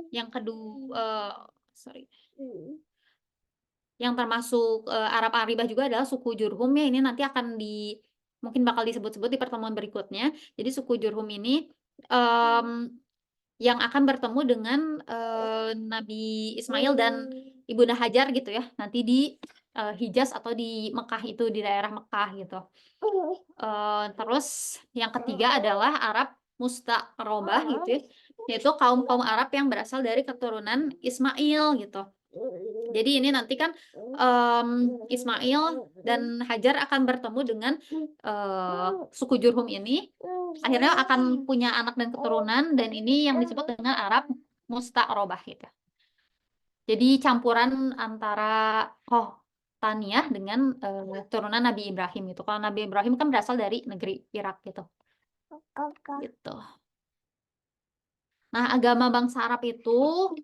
Speaker 7: yang kedua, sorry. Yang termasuk Arab Aribah juga adalah suku Jurhum ya. Ini nanti akan mungkin bakal disebut-sebut di pertemuan berikutnya. Jadi suku Jurhum ini yang akan bertemu dengan Nabi Ismail dan Ibunda Hajar gitu ya. Nanti di Hijaz atau di Mekah itu, di daerah Mekah gitu. Terus yang ketiga adalah Arab Musta'robah gitu ya, yaitu kaum-kaum Arab yang berasal dari keturunan Ismail gitu. Jadi ini nanti kan Ismail dan Hajar akan bertemu dengan suku Jurhum ini, akhirnya akan punya anak dan keturunan, dan ini yang disebut dengan Arab Musta'robah gitu. Jadi campuran antara Taniyah dengan turunan Nabi Ibrahim gitu. Kalau Nabi Ibrahim kan berasal dari negeri Irak gitu. Gitu. Nah, agama bangsa Arab itu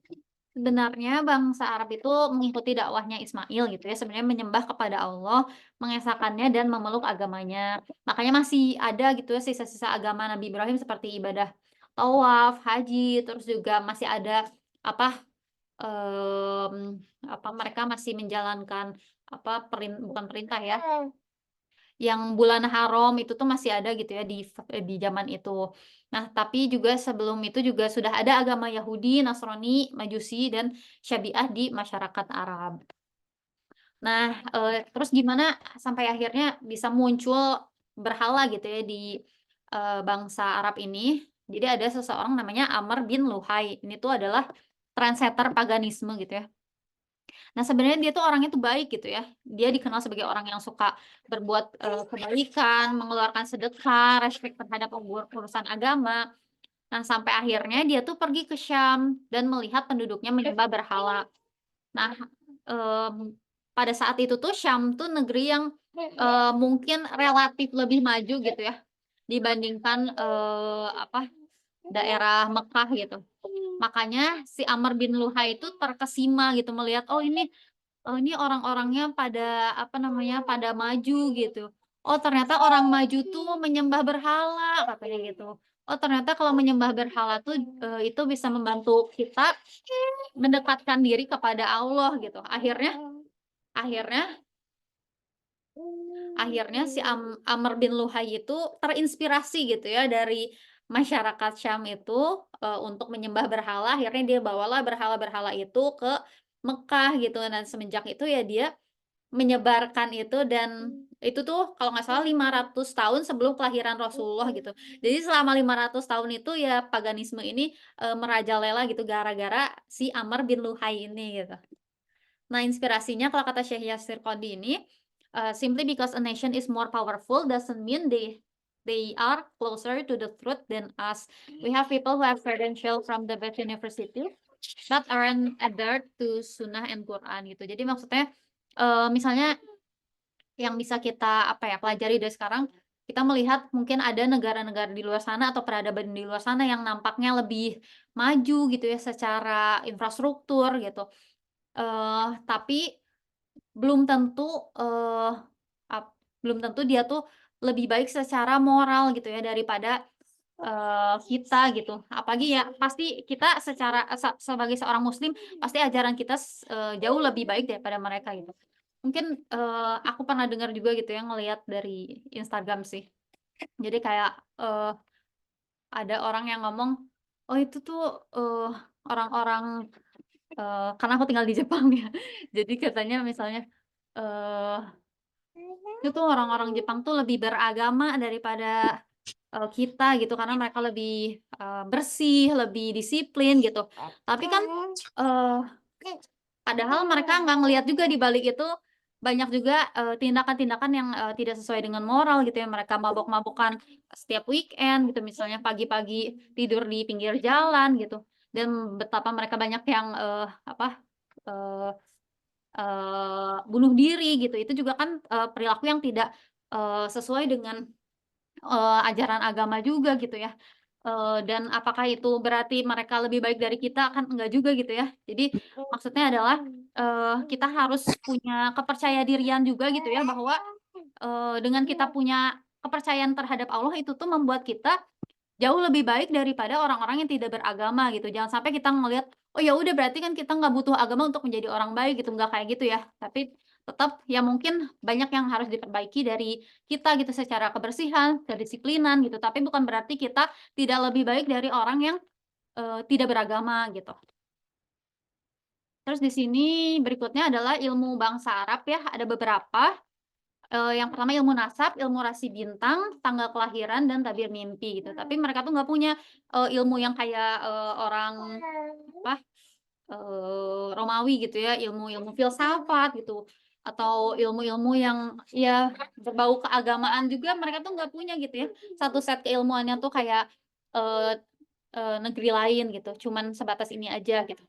Speaker 7: sebenarnya bangsa Arab itu mengikuti dakwahnya Ismail gitu ya. Sebenarnya menyembah kepada Allah, mengesahkannya dan memeluk agamanya. Makanya masih ada gitu ya sisa-sisa agama Nabi Ibrahim seperti ibadah tawaf, haji, terus juga masih ada mereka masih menjalankan bukan perintah ya, yang bulan haram itu tuh masih ada gitu ya di zaman itu. Nah, tapi juga sebelum itu juga sudah ada agama Yahudi, Nasrani, Majusi, dan Syabi'ah di masyarakat Arab. Nah, terus gimana sampai akhirnya bisa muncul berhala gitu ya di bangsa Arab ini. Jadi ada seseorang namanya Amr bin Luhai. Ini tuh adalah trendsetter paganisme gitu ya. Nah, sebenarnya dia tuh orangnya tuh baik gitu ya. Dia dikenal sebagai orang yang suka berbuat kebaikan, mengeluarkan sedekah, respek terhadap urusan agama. Nah, sampai akhirnya dia tuh pergi ke Syam dan melihat penduduknya menyembah berhala. Nah, pada saat itu tuh Syam tuh negeri yang mungkin relatif lebih maju gitu ya dibandingkan daerah Mekah gitu. Makanya si Amr bin Luhai itu terkesima gitu melihat ini orang-orangnya pada pada maju gitu. Oh, ternyata orang maju tuh menyembah berhala katanya gitu. Oh, ternyata kalau menyembah berhala tuh itu bisa membantu kita mendekatkan diri kepada Allah gitu. Akhirnya si Amr bin Luhai itu terinspirasi gitu ya dari masyarakat Syam itu untuk menyembah berhala. Akhirnya dia bawalah berhala-berhala itu ke Mekah gitu. Dan semenjak itu ya dia menyebarkan itu, dan itu tuh kalau nggak salah 500 tahun sebelum kelahiran Rasulullah gitu. Jadi selama 500 tahun itu ya paganisme ini merajalela gitu gara-gara si Amr bin Luhai ini gitu. Nah, inspirasinya kalau kata Syekh Yasir Qadhi ini, simply because a nation is more powerful doesn't mean they are closer to the truth than us. We have people who have credential from the best university but aren't adhered to Sunnah and Quran gitu. Jadi maksudnya misalnya yang bisa kita pelajari dari sekarang, kita melihat mungkin ada negara-negara di luar sana atau peradaban di luar sana yang nampaknya lebih maju gitu ya secara infrastruktur gitu. Tapi belum tentu dia tuh lebih baik secara moral gitu ya daripada kita gitu. Apalagi ya pasti kita secara sebagai seorang muslim pasti ajaran kita jauh lebih baik daripada mereka gitu. Mungkin aku pernah dengar juga gitu ya ngelihat dari Instagram sih. Jadi kayak ada orang yang ngomong, oh itu tuh orang-orang karena aku tinggal di Jepang ya. Jadi katanya misalnya itu tuh orang-orang Jepang tuh lebih beragama daripada kita gitu karena mereka lebih bersih, lebih disiplin gitu. Tapi kan padahal mereka nggak ngelihat juga di balik itu banyak juga tindakan-tindakan yang tidak sesuai dengan moral gitu ya. Mereka mabok-mabokan setiap weekend gitu, misalnya pagi-pagi tidur di pinggir jalan gitu. Dan betapa mereka banyak yang bunuh diri gitu. Itu juga kan perilaku yang tidak sesuai dengan ajaran agama juga gitu ya. Dan apakah itu berarti mereka lebih baik dari kita? Kan enggak juga gitu ya. Jadi maksudnya adalah kita harus punya kepercayaan juga gitu ya bahwa dengan kita punya kepercayaan terhadap Allah itu tuh membuat kita jauh lebih baik daripada orang-orang yang tidak beragama gitu. Jangan sampai kita ngelihat, oh ya udah berarti kan kita nggak butuh agama untuk menjadi orang baik gitu, nggak kayak gitu ya. Tapi tetap ya mungkin banyak yang harus diperbaiki dari kita gitu secara kebersihan, kedisiplinan gitu. Tapi bukan berarti kita tidak lebih baik dari orang yang tidak beragama gitu. Terus di sini berikutnya adalah ilmu bangsa Arab ya, ada beberapa. Yang pertama ilmu nasab, ilmu rasi bintang, tanggal kelahiran, dan tabir mimpi gitu. Tapi mereka tuh nggak punya ilmu yang kayak orang Romawi gitu ya, ilmu-ilmu filsafat gitu, atau ilmu-ilmu yang ya berbau keagamaan juga mereka tuh nggak punya gitu ya. Satu set keilmuannya tuh kayak negeri lain gitu, cuman sebatas ini aja gitu.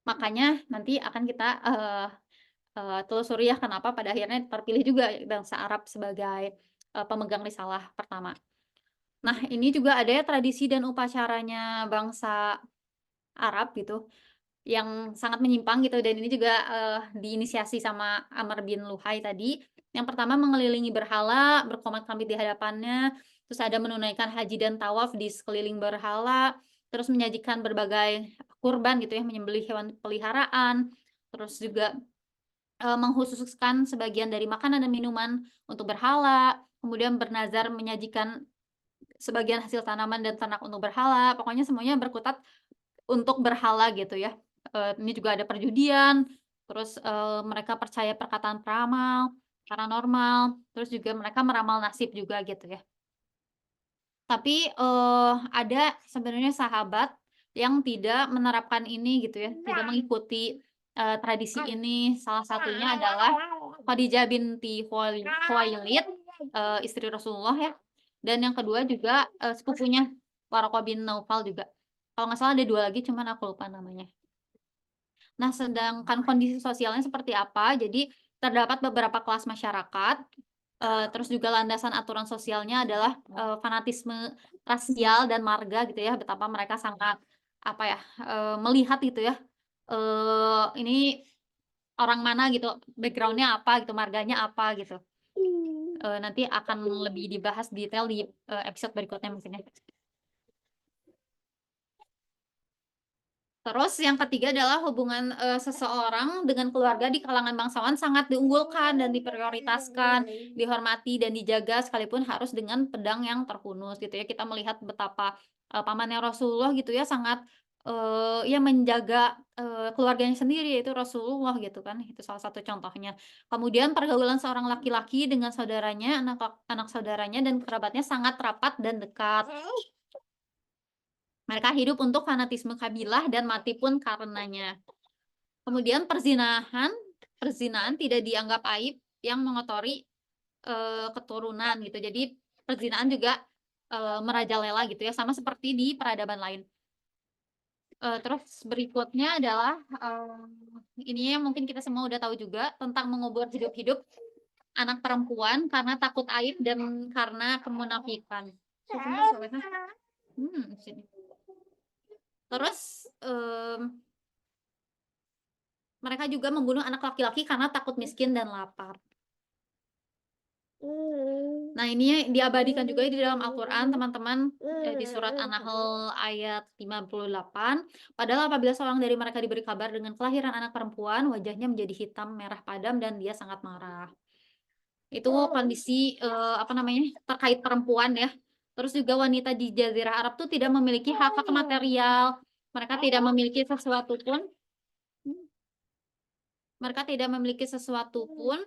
Speaker 7: Makanya nanti akan kita telusuri ya kenapa pada akhirnya terpilih juga bangsa Arab sebagai pemegang risalah pertama. Nah, ini juga ada ya tradisi dan upacaranya bangsa Arab gitu yang sangat menyimpang gitu, dan ini juga diinisiasi sama Amr bin Luhai tadi. Yang pertama mengelilingi berhala, berkomat-kamit di hadapannya, terus ada menunaikan haji dan tawaf di sekeliling berhala, terus menyajikan berbagai kurban gitu ya, menyembelih hewan peliharaan, terus juga mengkhususkan sebagian dari makanan dan minuman untuk berhala, kemudian bernazar menyajikan sebagian hasil tanaman dan ternak untuk berhala, pokoknya semuanya berkutat untuk berhala gitu ya. Ini juga ada perjudian, terus mereka percaya perkataan peramal, paranormal, terus juga mereka meramal nasib juga gitu ya. Tapi ada sebenarnya sahabat yang tidak menerapkan ini gitu ya, tidak mengikuti tradisi ini. Salah satunya adalah Khadijah binti Khuwailid, istri Rasulullah ya. Dan yang kedua juga sepupunya Waraqah bin Naufal juga. Kalau nggak salah ada 2 lagi, cuman aku lupa namanya. Nah, sedangkan kondisi sosialnya seperti apa? Jadi terdapat beberapa kelas masyarakat, terus juga landasan aturan sosialnya adalah fanatisme rasial dan marga gitu ya, betapa mereka sangat apa ya, melihat gitu ya, ini orang mana gitu, backgroundnya apa gitu, marganya apa gitu. Nanti akan lebih dibahas detail di episode berikutnya mungkin ya. Terus yang ketiga adalah hubungan seseorang dengan keluarga di kalangan bangsawan sangat diunggulkan dan diprioritaskan, dihormati dan dijaga sekalipun harus dengan pedang yang terhunus gitu ya. Kita melihat betapa pamannya Rasulullah gitu ya sangat ya menjaga keluarganya sendiri yaitu Rasulullah gitu kan. Itu salah satu contohnya. Kemudian pergaulan seorang laki-laki dengan saudaranya, anak saudaranya dan kerabatnya sangat rapat dan dekat. Mereka hidup untuk fanatisme kabilah dan mati pun karenanya. Kemudian perzinaan tidak dianggap aib yang mengotori keturunan gitu. Jadi perzinaan juga merajalela gitu ya, sama seperti di peradaban lain. Terus berikutnya adalah ini yang mungkin kita semua udah tahu juga tentang mengubur hidup-hidup anak perempuan karena takut aib dan karena kemunafikan. Sini. Terus mereka juga membunuh anak laki-laki karena takut miskin dan lapar. Nah, ini diabadikan juga di dalam Al-Quran, teman-teman, di surat An-Nahl ayat 58. Padahal apabila seorang dari mereka diberi kabar dengan kelahiran anak perempuan, wajahnya menjadi hitam, merah padam, dan dia sangat marah. Itu kondisi terkait perempuan ya. Terus juga wanita di Jazirah Arab tuh tidak memiliki hak material. Mereka tidak memiliki sesuatu pun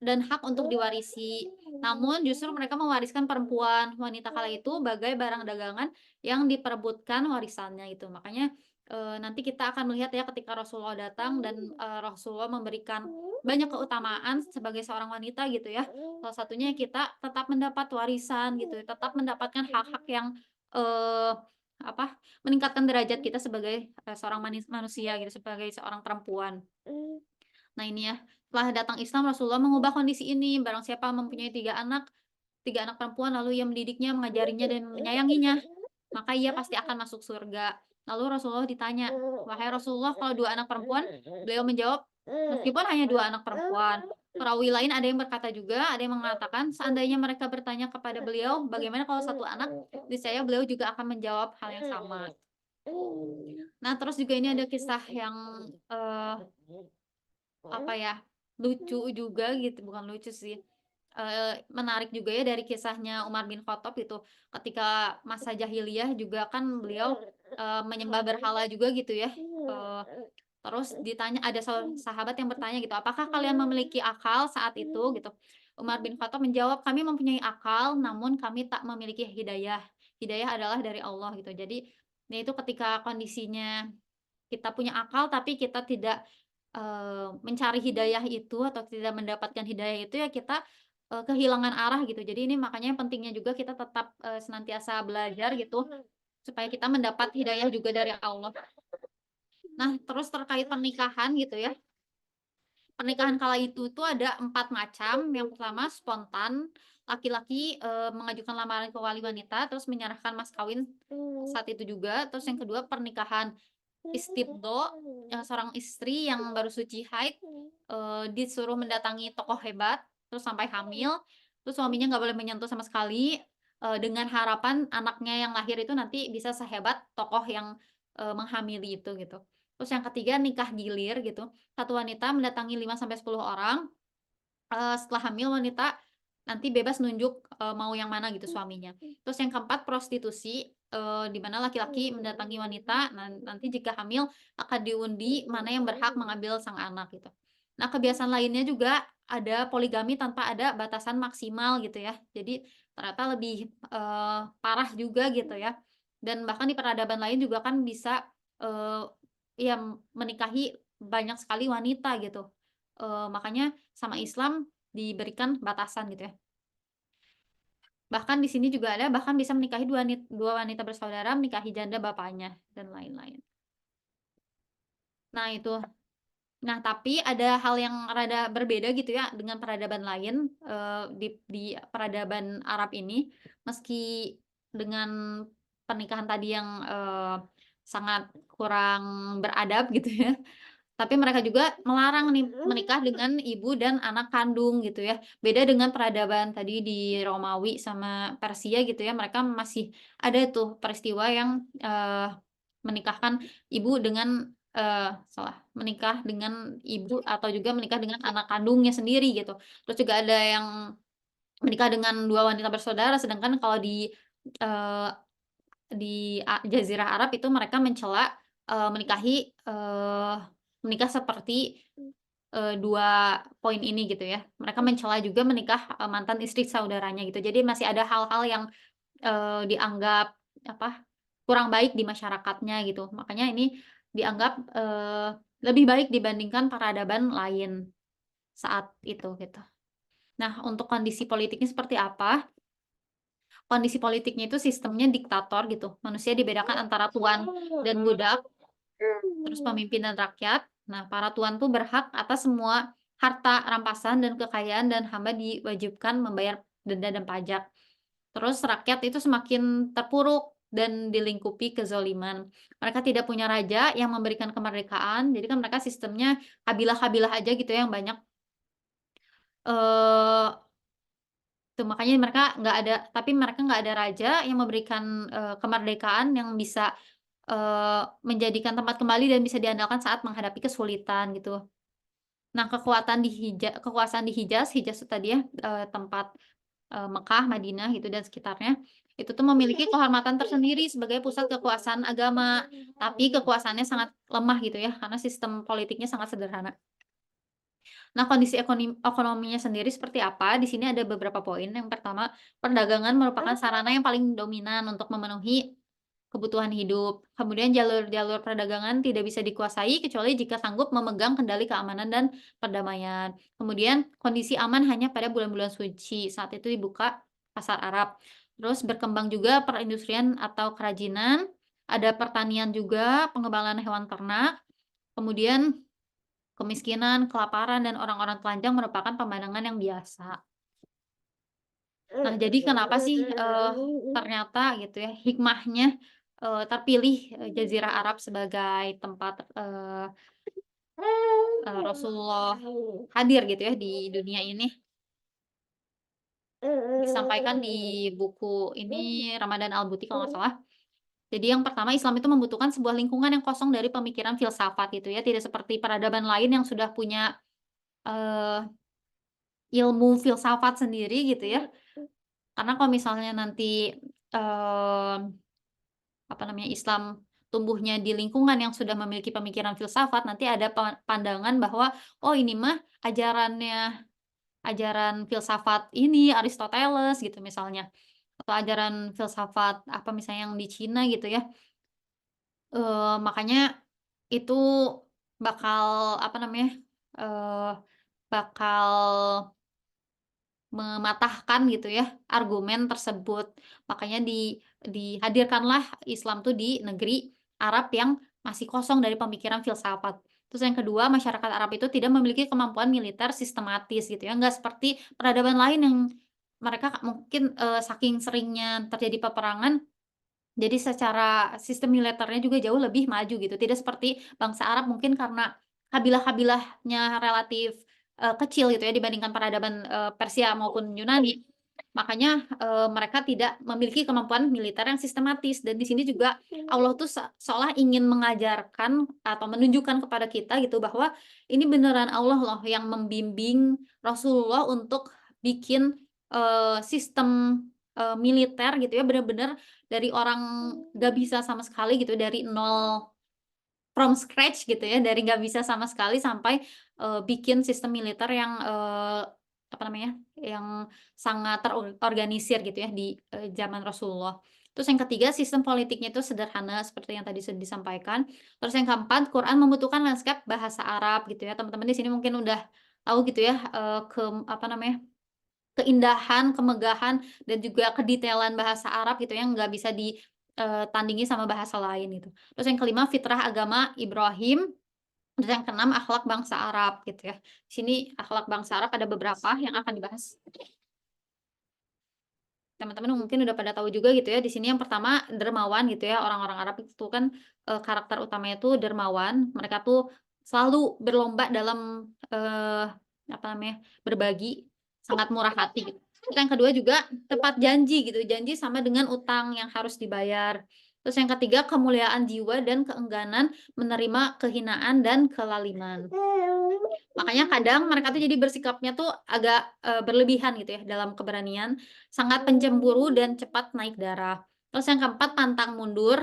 Speaker 7: dan hak untuk diwarisi. Namun justru mereka mewariskan perempuan. Wanita kala itu bagai barang dagangan yang diperebutkan warisannya itu. Makanya nanti kita akan melihat ya ketika Rasulullah datang dan Rasulullah memberikan banyak keutamaan sebagai seorang wanita gitu ya. Salah satunya kita tetap mendapat warisan gitu, tetap mendapatkan hak-hak yang meningkatkan derajat kita sebagai seorang manusia gitu, sebagai seorang perempuan. Nah, ini ya, setelah datang Islam, Rasulullah mengubah kondisi ini. Barang siapa mempunyai 3 anak perempuan, lalu ia mendidiknya, mengajarinya, dan menyayanginya, maka ia pasti akan masuk surga. Lalu Rasulullah ditanya, wahai Rasulullah, kalau 2 anak perempuan? Beliau menjawab, meskipun hanya 2 anak perempuan. Perawi lain ada yang berkata juga, ada yang mengatakan, seandainya mereka bertanya kepada beliau, bagaimana kalau 1 anak? Niscaya beliau juga akan menjawab hal yang sama. Nah, terus juga ini ada kisah yang lucu juga gitu, bukan lucu sih, menarik juga ya dari kisahnya Umar bin Khattab itu ketika masa jahiliyah juga kan beliau menyembah berhala juga gitu ya, terus ditanya, ada sahabat yang bertanya gitu, apakah kalian memiliki akal saat itu gitu. Umar bin Khattab menjawab, kami mempunyai akal namun kami tak memiliki hidayah adalah dari Allah gitu. Jadi itu ketika kondisinya kita punya akal tapi kita tidak mencari hidayah itu atau tidak mendapatkan hidayah itu ya kita kehilangan arah gitu. Jadi ini makanya pentingnya juga kita tetap senantiasa belajar gitu supaya kita mendapat hidayah juga dari Allah. Nah, terus terkait pernikahan gitu ya. Pernikahan kala itu tuh ada 4 macam. Yang pertama spontan, laki-laki mengajukan lamaran ke wali wanita terus menyerahkan mas kawin saat itu juga. Terus yang kedua pernikahan istibdo, seorang istri yang baru suci haid disuruh mendatangi tokoh hebat terus sampai hamil, terus suaminya nggak boleh menyentuh sama sekali dengan harapan anaknya yang lahir itu nanti bisa sehebat tokoh yang menghamili itu gitu. Terus yang ketiga nikah gilir gitu. Satu wanita mendatangi 5 sampai 10 orang. Setelah hamil wanita nanti bebas nunjuk mau yang mana gitu suaminya. Terus yang keempat prostitusi, di mana laki-laki mendatangi wanita, nanti jika hamil akan diundi mana yang berhak mengambil sang anak gitu. Nah, kebiasaan lainnya juga ada poligami tanpa ada batasan maksimal gitu ya. Jadi ternyata lebih parah juga gitu ya. Dan bahkan di peradaban lain juga kan bisa ya menikahi banyak sekali wanita gitu. Makanya sama Islam diberikan batasan gitu ya. Bahkan di sini juga ada bahkan bisa menikahi dua wanita bersaudara, menikahi janda bapaknya dan lain-lain. Nah, itu. Nah, tapi ada hal yang rada berbeda gitu ya dengan peradaban lain di peradaban Arab ini, meski dengan pernikahan tadi yang sangat kurang beradab gitu ya. Tapi mereka juga melarang nih menikah dengan ibu dan anak kandung gitu ya. Beda dengan peradaban tadi di Romawi sama Persia gitu ya, mereka masih ada tuh peristiwa yang menikahkan ibu dengan menikah dengan ibu atau juga menikah dengan anak kandungnya sendiri gitu. Terus juga ada yang menikah dengan dua wanita bersaudara, sedangkan kalau eee, di Jazirah Arab itu mereka mencela menikahi menikah seperti 2 poin ini gitu ya. Mereka mencela juga menikah mantan istri saudaranya gitu. Jadi masih ada hal-hal yang dianggap apa, kurang baik di masyarakatnya gitu. Makanya ini dianggap lebih baik dibandingkan peradaban lain saat itu gitu. Nah, untuk kondisi politiknya seperti apa? Kondisi politiknya itu sistemnya diktator gitu. Manusia dibedakan antara tuan dan budak, terus pemimpin dan rakyat. Nah, para tuan tuh berhak atas semua harta, rampasan, dan kekayaan, dan hamba diwajibkan membayar denda dan pajak. Terus rakyat itu semakin terpuruk dan dilingkupi kezoliman. Mereka tidak punya raja yang memberikan kemerdekaan, jadi kan mereka sistemnya kabilah-kabilah aja gitu ya yang banyak. Eh Tuh makanya mereka nggak ada raja yang memberikan kemerdekaan yang bisa menjadikan tempat kembali dan bisa diandalkan saat menghadapi kesulitan gitu. Nah, kekuasaan di Hijaz itu tadi ya, tempat Mekah, Madinah gitu dan sekitarnya, itu tuh memiliki kehormatan tersendiri sebagai pusat kekuasaan agama, tapi kekuasaannya sangat lemah gitu ya, karena sistem politiknya sangat sederhana. Nah, kondisi ekonominya sendiri seperti apa? Di sini ada beberapa poin. Yang pertama, perdagangan merupakan sarana yang paling dominan untuk memenuhi kebutuhan hidup. Kemudian jalur-jalur perdagangan tidak bisa dikuasai kecuali jika sanggup memegang kendali keamanan dan perdamaian. Kemudian kondisi aman hanya pada bulan-bulan suci. Saat itu dibuka pasar Arab. Terus berkembang juga perindustrian atau kerajinan, ada pertanian juga, pengembangan hewan ternak. Kemudian kemiskinan, kelaparan, dan orang-orang telanjang merupakan pemandangan yang biasa. Nah, jadi kenapa sih ternyata gitu ya hikmahnya terpilih Jazirah Arab sebagai tempat Rasulullah hadir gitu ya di dunia ini. Disampaikan di buku ini Ramadan Al-Buti kalau nggak salah. Jadi yang pertama Islam itu membutuhkan sebuah lingkungan yang kosong dari pemikiran filsafat gitu ya, tidak seperti peradaban lain yang sudah punya ilmu filsafat sendiri gitu ya. Karena kalau misalnya nanti Islam tumbuhnya di lingkungan yang sudah memiliki pemikiran filsafat, nanti ada pandangan bahwa oh ini mah ajaran filsafat ini Aristoteles gitu misalnya, atau ajaran filsafat apa misalnya yang di Cina gitu ya. Makanya itu bakal bakal mematahkan gitu ya argumen tersebut. Makanya dihadirkanlah Islam tuh di negeri Arab yang masih kosong dari pemikiran filsafat. Terus yang kedua, masyarakat Arab itu tidak memiliki kemampuan militer sistematis gitu ya, nggak seperti peradaban lain yang mereka mungkin saking seringnya terjadi peperangan, jadi secara sistem militernya juga jauh lebih maju gitu. Tidak seperti bangsa Arab mungkin karena kabilah-kabilahnya relatif kecil gitu ya dibandingkan peradaban Persia maupun Yunani. Makanya mereka tidak memiliki kemampuan militer yang sistematis. Dan di sini juga Allah tuh seolah ingin mengajarkan atau menunjukkan kepada kita gitu bahwa ini beneran Allah loh yang membimbing Rasulullah untuk bikin sistem militer gitu ya, bener-bener dari orang gak bisa sama sekali gitu, dari nol, from scratch gitu ya, dari nggak bisa sama sekali sampai bikin sistem militer yang apa namanya, yang sangat terorganisir gitu ya di zaman Rasulullah. Terus yang ketiga, sistem politiknya itu sederhana seperti yang tadi sudah disampaikan. Terus yang keempat, Quran membutuhkan lanskap bahasa Arab gitu ya. Teman-teman di sini mungkin udah tahu gitu ya, apa namanya, keindahan, kemegahan, dan juga kedetailan bahasa Arab gitu yang nggak bisa ditandingi sama bahasa lain gitu. Terus yang kelima, fitrah agama Ibrahim. Terus yang keenam, akhlak bangsa Arab gitu ya. Di sini akhlak bangsa Arab ada beberapa yang akan dibahas. Teman-teman mungkin udah pada tahu juga gitu ya. Di sini yang pertama, dermawan gitu ya. Orang-orang Arab itu kan karakter utamanya itu dermawan. Mereka tuh selalu berlomba dalam apa namanya, berbagi, sangat murah hati gitu. Terus yang kedua juga tepat janji gitu. Janji sama dengan utang yang harus dibayar. Terus yang ketiga, kemuliaan jiwa dan keengganan menerima kehinaan dan kelaliman. Makanya kadang mereka tuh jadi bersikapnya tuh agak berlebihan gitu ya dalam keberanian, sangat pencemburu dan cepat naik darah. Terus yang keempat, pantang mundur.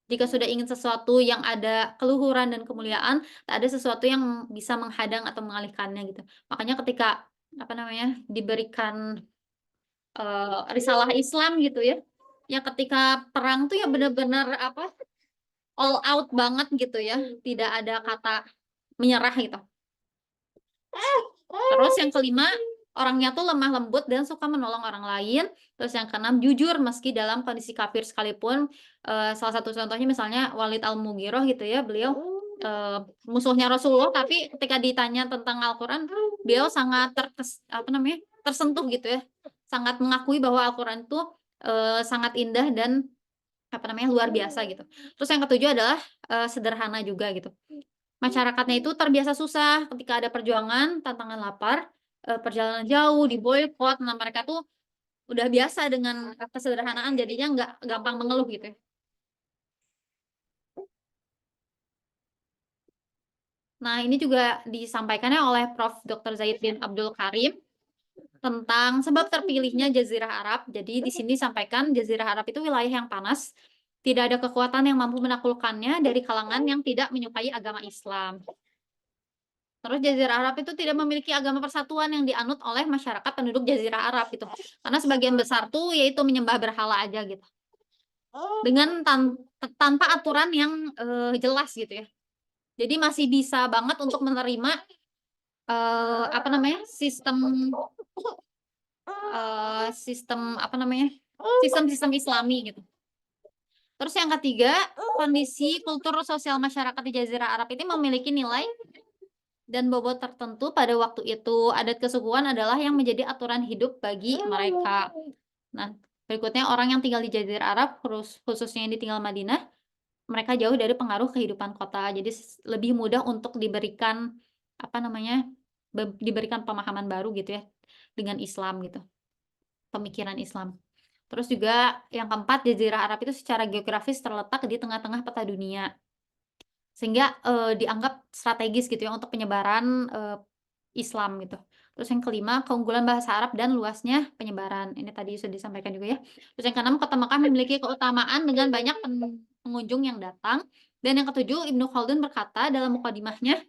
Speaker 7: Jika sudah ingin sesuatu yang ada keluhuran dan kemuliaan, tak ada sesuatu yang bisa menghadang atau mengalihkannya gitu. Makanya ketika apa namanya, diberikan risalah Islam gitu ya, ya ketika perang tuh ya benar-benar apa, all out banget gitu ya, tidak ada kata menyerah gitu. Terus yang kelima, orangnya tuh lemah lembut dan suka menolong orang lain. Terus yang keenam, jujur meski dalam kondisi kafir sekalipun. Salah satu contohnya misalnya Walid Al-Mughirah gitu ya, beliau musuhnya Rasulullah, tapi ketika ditanya tentang Al-Quran, beliau sangat tersentuh gitu ya, sangat mengakui bahwa Al-Quran itu sangat indah dan apa namanya, luar biasa gitu. Terus yang ketujuh adalah sederhana juga gitu. Masyarakatnya itu terbiasa susah ketika ada perjuangan, tantangan lapar, perjalanan jauh, diboykot. Nah, mereka tuh udah biasa dengan kesederhanaan, jadinya nggak gampang mengeluh gitu ya. Nah, ini juga disampaikannya oleh Prof. Dr. Zaid bin Abdul Karim tentang sebab terpilihnya Jazirah Arab. Jadi di sini disampaikan Jazirah Arab itu wilayah yang panas, tidak ada kekuatan yang mampu menaklukkannya dari kalangan yang tidak menyukai agama Islam. Terus Jazirah Arab itu tidak memiliki agama persatuan yang dianut oleh masyarakat penduduk Jazirah Arab gitu. Karena sebagian besar tuh yaitu menyembah berhala aja gitu. Dengan tanpa aturan yang jelas gitu ya. Jadi masih bisa banget untuk menerima apa namanya, sistem Islami gitu. Terus yang ketiga, kondisi kultur sosial masyarakat di Jazirah Arab ini memiliki nilai dan bobot tertentu pada waktu itu. Adat kesukuan adalah yang menjadi aturan hidup bagi mereka. Nah, berikutnya orang yang tinggal di Jazirah Arab, khususnya yang tinggal Madinah, mereka jauh dari pengaruh kehidupan kota. Jadi lebih mudah untuk diberikan apa namanya, diberikan pemahaman baru gitu ya dengan Islam gitu, pemikiran Islam. Terus juga yang keempat, Jazirah Arab itu secara geografis terletak di tengah-tengah peta dunia, sehingga dianggap strategis gitu ya untuk penyebaran Islam gitu. Terus yang kelima, keunggulan bahasa Arab dan luasnya penyebaran. Ini tadi sudah disampaikan juga ya. Terus yang keenam, kota Makkah memiliki keutamaan dengan banyak pengunjung yang datang. Dan yang ketujuh, Ibnu Khaldun berkata dalam mukadimahnya,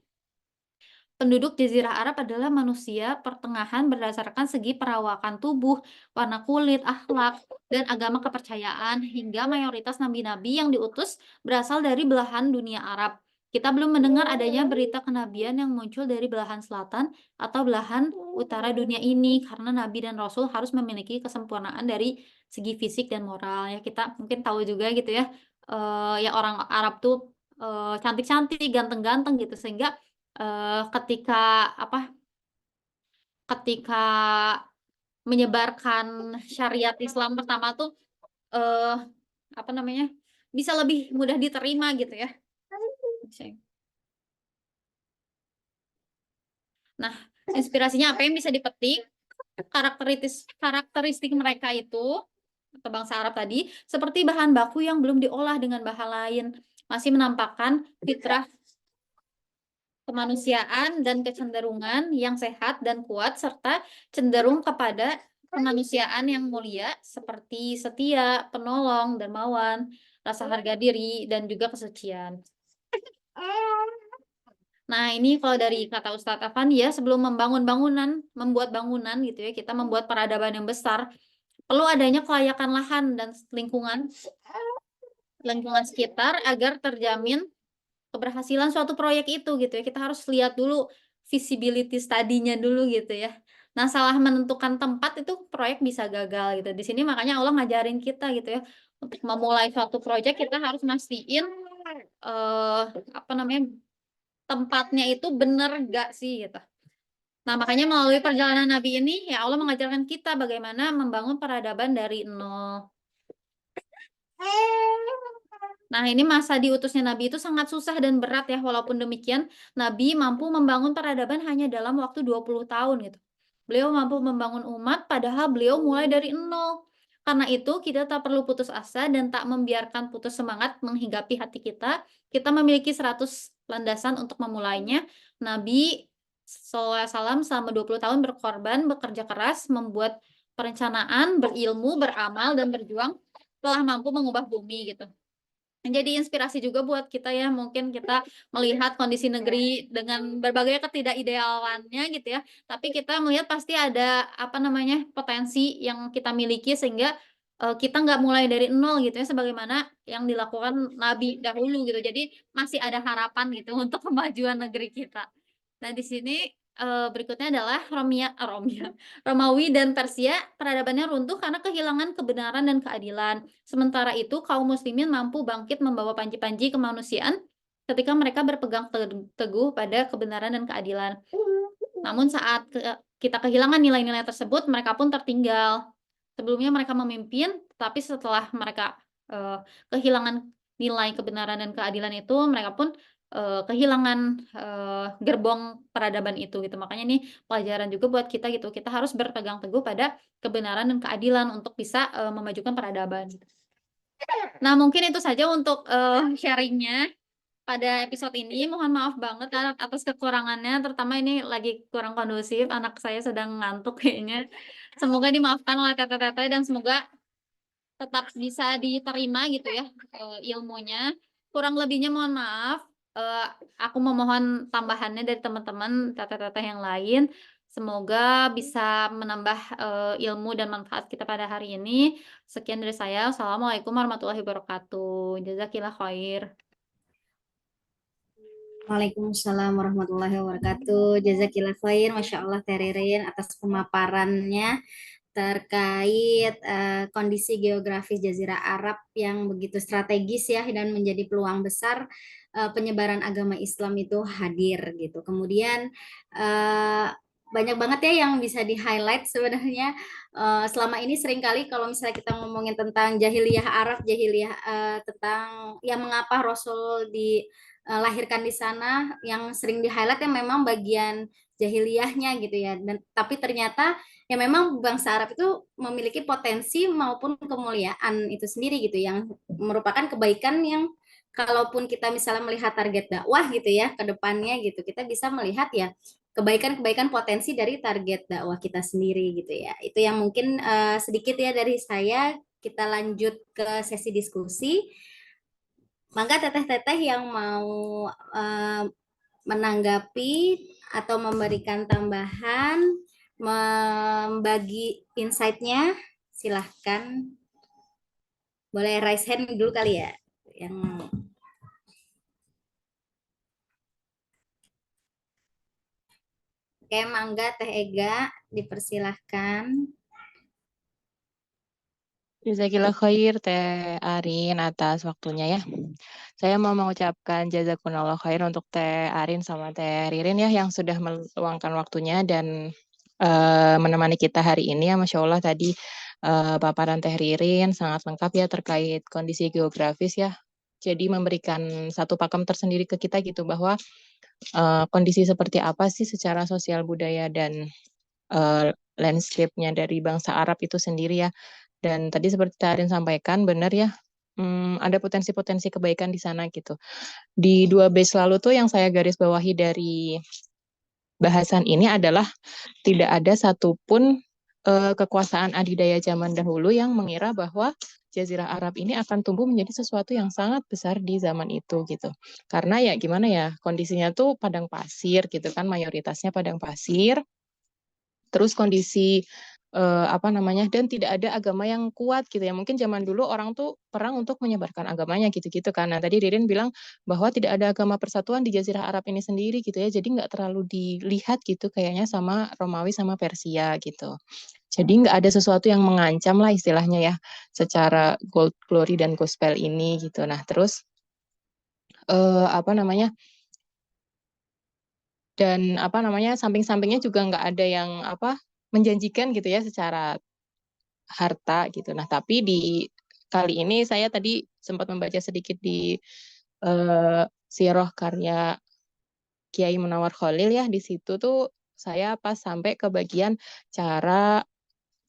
Speaker 7: penduduk Jazirah Arab adalah manusia pertengahan berdasarkan segi perawakan tubuh, warna kulit, akhlak, dan agama kepercayaan, hingga mayoritas nabi-nabi yang diutus berasal dari belahan dunia Arab. Kita belum mendengar adanya berita kenabian yang muncul dari belahan selatan atau belahan utara dunia ini, karena nabi dan rasul harus memiliki kesempurnaan dari segi fisik dan moral. Ya, kita mungkin tahu juga gitu ya, ya orang Arab tuh cantik-cantik, ganteng-ganteng gitu, sehingga ketika menyebarkan syariat Islam pertama tuh apa namanya, bisa lebih mudah diterima gitu ya. Nah, inspirasinya apa yang bisa dipetik? karakteristik mereka itu atau bangsa Arab tadi seperti bahan baku yang belum diolah dengan bahan lain, masih menampakkan fitrah kemanusiaan dan kecenderungan yang sehat dan kuat serta cenderung kepada kemanusiaan yang mulia seperti setia, penolong, dermawan, rasa harga diri dan juga kesucian. Nah, ini kalau dari kata Ustadz Afandi ya, sebelum membuat bangunan gitu ya, kita membuat peradaban yang besar, perlu adanya kelayakan lahan dan lingkungan sekitar agar terjamin keberhasilan suatu proyek itu gitu ya. Kita harus lihat dulu feasibility study-nya dulu gitu ya. Nah, salah menentukan tempat itu proyek bisa gagal gitu. Di sini makanya Allah ngajarin kita gitu ya. Untuk memulai suatu proyek kita harus mastiin apa namanya tempatnya itu bener gak sih gitu. Nah, makanya melalui perjalanan Nabi ini ya Allah mengajarkan kita bagaimana membangun peradaban dari nol. Nah, ini masa diutusnya Nabi itu sangat susah dan berat ya. Walaupun demikian, Nabi mampu membangun peradaban hanya dalam waktu 20 tahun gitu. Beliau mampu membangun umat padahal beliau mulai dari nol. Karena itu, kita tak perlu putus asa dan tak membiarkan putus semangat menghinggapi hati kita. Kita memiliki 100 landasan untuk memulainya. Nabi SAW selama 20 tahun berkorban, bekerja keras, membuat perencanaan, berilmu, beramal, dan berjuang telah mampu mengubah bumi gitu. Jadi inspirasi juga buat kita ya, mungkin kita melihat kondisi negeri dengan berbagai ketidakidealannya gitu ya, tapi kita melihat pasti ada apa namanya potensi yang kita miliki sehingga kita nggak mulai dari nol gitu ya, sebagaimana yang dilakukan Nabi dahulu gitu. Jadi masih ada harapan gitu untuk kemajuan negeri kita. Nah di sini berikutnya adalah Romawi dan Persia peradabannya runtuh karena kehilangan kebenaran dan keadilan. Sementara itu, kaum muslimin mampu bangkit membawa panji-panji kemanusiaan ketika mereka berpegang teguh pada kebenaran dan keadilan. Namun saat kita kehilangan nilai-nilai tersebut, mereka pun tertinggal. Sebelumnya mereka memimpin, tapi setelah mereka kehilangan nilai kebenaran dan keadilan itu, mereka pun kehilangan gerbong peradaban itu gitu. Makanya ini pelajaran juga buat kita gitu. Kita harus berpegang teguh pada kebenaran dan keadilan untuk bisa memajukan peradaban. Nah, mungkin itu saja untuk sharingnya pada episode ini. Mohon maaf banget atas kekurangannya, terutama ini lagi kurang kondusif. Anak saya sedang ngantuk kayaknya. Semoga dimaafkan oleh teteh-teteh dan semoga tetap bisa diterima gitu ya ilmunya. Kurang lebihnya mohon maaf. Aku memohon tambahannya dari teman-teman teteh-teteh yang lain. Semoga bisa menambah ilmu dan manfaat kita pada hari ini. Sekian dari saya. Assalamualaikum warahmatullahi wabarakatuh. Jazakillah khair.
Speaker 1: Waalaikumsalam warahmatullahi wabarakatuh. Jazakillah khair, Masya Allah Teh Ririn atas pemaparannya terkait kondisi geografis Jazirah Arab yang begitu strategis ya dan menjadi peluang besar penyebaran agama Islam itu hadir gitu. Kemudian banyak banget ya yang bisa di-highlight sebenarnya. Selama ini seringkali kalau misalnya kita ngomongin tentang jahiliyah Arab, jahiliyah tentang ya mengapa Rasul dilahirkan di sana, yang sering di-highlight yang memang bagian jahiliyahnya gitu ya. Dan tapi ternyata ya memang bangsa Arab itu memiliki potensi maupun kemuliaan itu sendiri gitu yang merupakan kebaikan yang kalaupun kita misalnya melihat target dakwah gitu ya ke depannya gitu, kita bisa melihat ya kebaikan-kebaikan potensi dari target dakwah kita sendiri gitu ya. Itu yang mungkin sedikit ya dari saya. Kita lanjut ke sesi diskusi. Maka teteh-teteh yang mau menanggapi atau memberikan tambahan, membagi insight-nya, silahkan. Boleh raise hand dulu kali ya. Yang Oke, mangga Teh Ega, dipersilahkan.
Speaker 8: Jazakillah khair Teh Arin atas waktunya ya. Saya mau mengucapkan jazakumullah khair untuk Teh Arin sama Teh Ririn ya yang sudah meluangkan waktunya dan menemani kita hari ini ya. Masya Allah tadi paparan Teh Ririn sangat lengkap ya terkait kondisi geografis ya. Jadi memberikan satu pakem tersendiri ke kita gitu bahwa kondisi seperti apa sih secara sosial budaya dan landscape-nya dari bangsa Arab itu sendiri ya. Dan tadi seperti Tarin sampaikan, benar ya, ada potensi-potensi kebaikan di sana gitu. Di 2 base lalu tuh yang saya garis bawahi dari bahasan ini adalah tidak ada satupun kekuasaan adidaya zaman dahulu yang mengira bahwa Jazirah Arab ini akan tumbuh menjadi sesuatu yang sangat besar di zaman itu gitu. Karena ya gimana ya, kondisinya tuh padang pasir gitu kan, mayoritasnya padang pasir. Terus kondisi apa namanya, dan tidak ada agama yang kuat gitu ya. Mungkin zaman dulu orang tuh perang untuk menyebarkan agamanya gitu-gitu kan. Nah tadi Ririn bilang bahwa tidak ada agama persatuan di Jazirah Arab ini sendiri gitu ya. Jadi nggak terlalu dilihat gitu kayaknya sama Romawi sama Persia gitu. Jadi nggak ada sesuatu yang mengancam lah istilahnya ya secara gold glory dan gospel ini gitu. Nah terus apa namanya, dan apa namanya, samping-sampingnya juga nggak ada yang apa menjanjikan gitu ya secara harta gitu. Nah, tapi di kali ini saya tadi sempat membaca sedikit di Sirah karya Kiai Munawar Khalil ya. Di situ tuh saya pas sampai ke bagian cara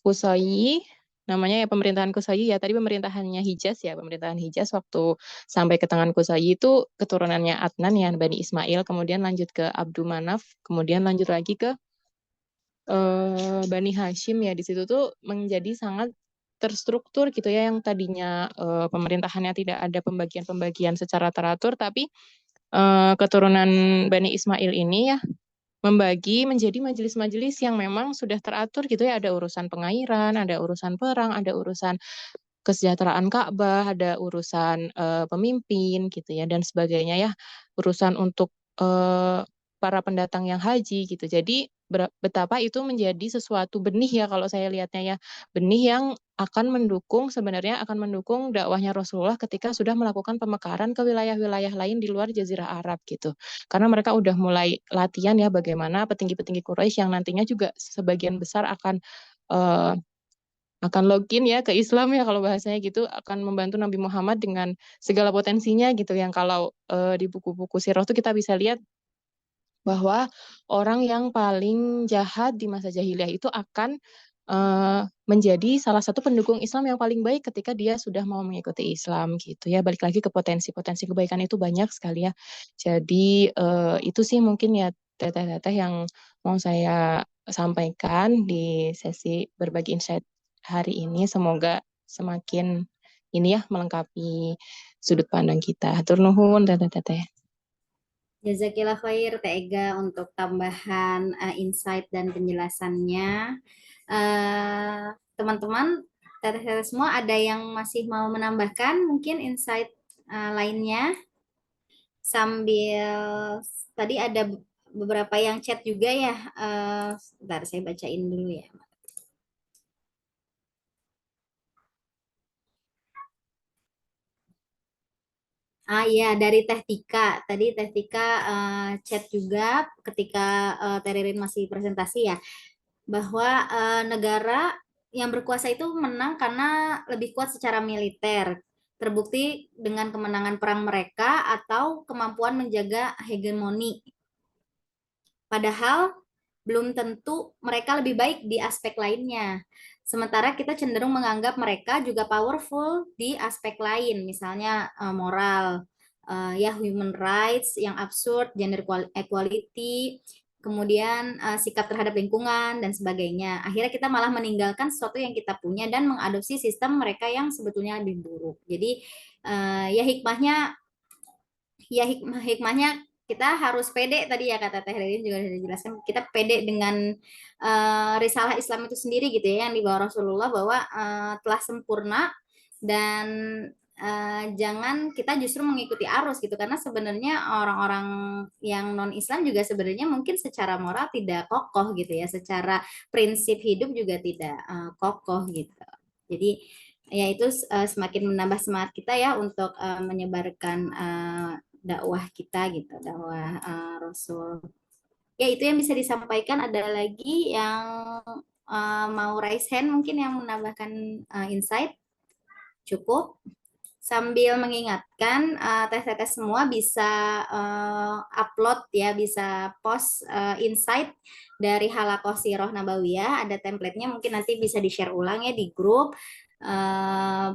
Speaker 8: Kusoi, namanya ya pemerintahan Kusoi ya. Tadi pemerintahannya Hijaz ya, pemerintahan Hijaz waktu sampai ke tangan Kusoi itu keturunannya Adnan ya, Bani Ismail, kemudian lanjut ke Abdul Manaf, kemudian lanjut lagi ke Bani Hashim ya. Di situ tuh menjadi sangat terstruktur gitu ya, yang tadinya pemerintahannya tidak ada pembagian-pembagian secara teratur, tapi keturunan Bani Ismail ini ya membagi menjadi majelis-majelis yang memang sudah teratur gitu ya, ada urusan pengairan, ada urusan perang, ada urusan kesejahteraan Ka'bah, ada urusan pemimpin gitu ya dan sebagainya ya, urusan untuk para pendatang yang haji gitu. Jadi betapa itu menjadi sesuatu benih ya kalau saya lihatnya ya, benih yang akan mendukung sebenarnya akan mendukung dakwahnya Rasulullah ketika sudah melakukan pemekaran ke wilayah-wilayah lain di luar Jazirah Arab gitu. Karena mereka udah mulai latihan ya bagaimana petinggi-petinggi Quraisy yang nantinya juga sebagian besar akan login ya ke Islam ya kalau bahasanya gitu, akan membantu Nabi Muhammad dengan segala potensinya gitu, yang kalau di buku-buku sirah tuh kita bisa lihat bahwa orang yang paling jahat di masa jahiliyah itu akan menjadi salah satu pendukung Islam yang paling baik ketika dia sudah mau mengikuti Islam gitu ya. Balik lagi ke potensi-potensi kebaikan itu banyak sekali ya. Jadi itu sih mungkin ya teteh-teteh yang mau saya sampaikan di sesi berbagi insight hari ini. Semoga semakin ini ya melengkapi sudut pandang kita. Hatur nuhun teteh-teteh.
Speaker 1: Jazakillah khair Teh Ega untuk tambahan insight dan penjelasannya. Teman-teman, teteh-teteh semua ada yang masih mau menambahkan mungkin insight lainnya sambil tadi ada beberapa yang chat juga ya. Bentar saya bacain dulu ya. Iya, dari Teh Tika. Tadi Teh Tika chat juga ketika Teh Ririn masih presentasi ya, bahwa negara yang berkuasa itu menang karena lebih kuat secara militer. Terbukti dengan kemenangan perang mereka atau kemampuan menjaga hegemoni. Padahal belum tentu mereka lebih baik di aspek lainnya. Sementara kita cenderung menganggap mereka juga powerful di aspek lain, misalnya moral, ya human rights yang absurd, gender equality, kemudian sikap terhadap lingkungan dan sebagainya. Akhirnya kita malah meninggalkan sesuatu yang kita punya dan mengadopsi sistem mereka yang sebetulnya lebih buruk. Jadi ya hikmahnya kita harus pede tadi ya kata Teh Ririn juga sudah dijelaskan, kita pede dengan risalah Islam itu sendiri gitu ya yang dibawa Rasulullah bahwa telah sempurna dan jangan kita justru mengikuti arus gitu, karena sebenarnya orang-orang yang non Islam juga sebenarnya mungkin secara moral tidak kokoh gitu ya, secara prinsip hidup juga tidak kokoh gitu. Jadi ya itu semakin menambah semangat kita ya untuk menyebarkan dakwah kita gitu, dakwah Rasul. Ya itu yang bisa disampaikan. Ada lagi yang mau raise hand mungkin yang menambahkan insight? Cukup? sambil mengingatkan Teh-teh semua bisa upload ya, bisa post insight dari Halaqah Sirah Nabawiyah. Ada template-nya, mungkin nanti bisa di-share ulang ya di grup.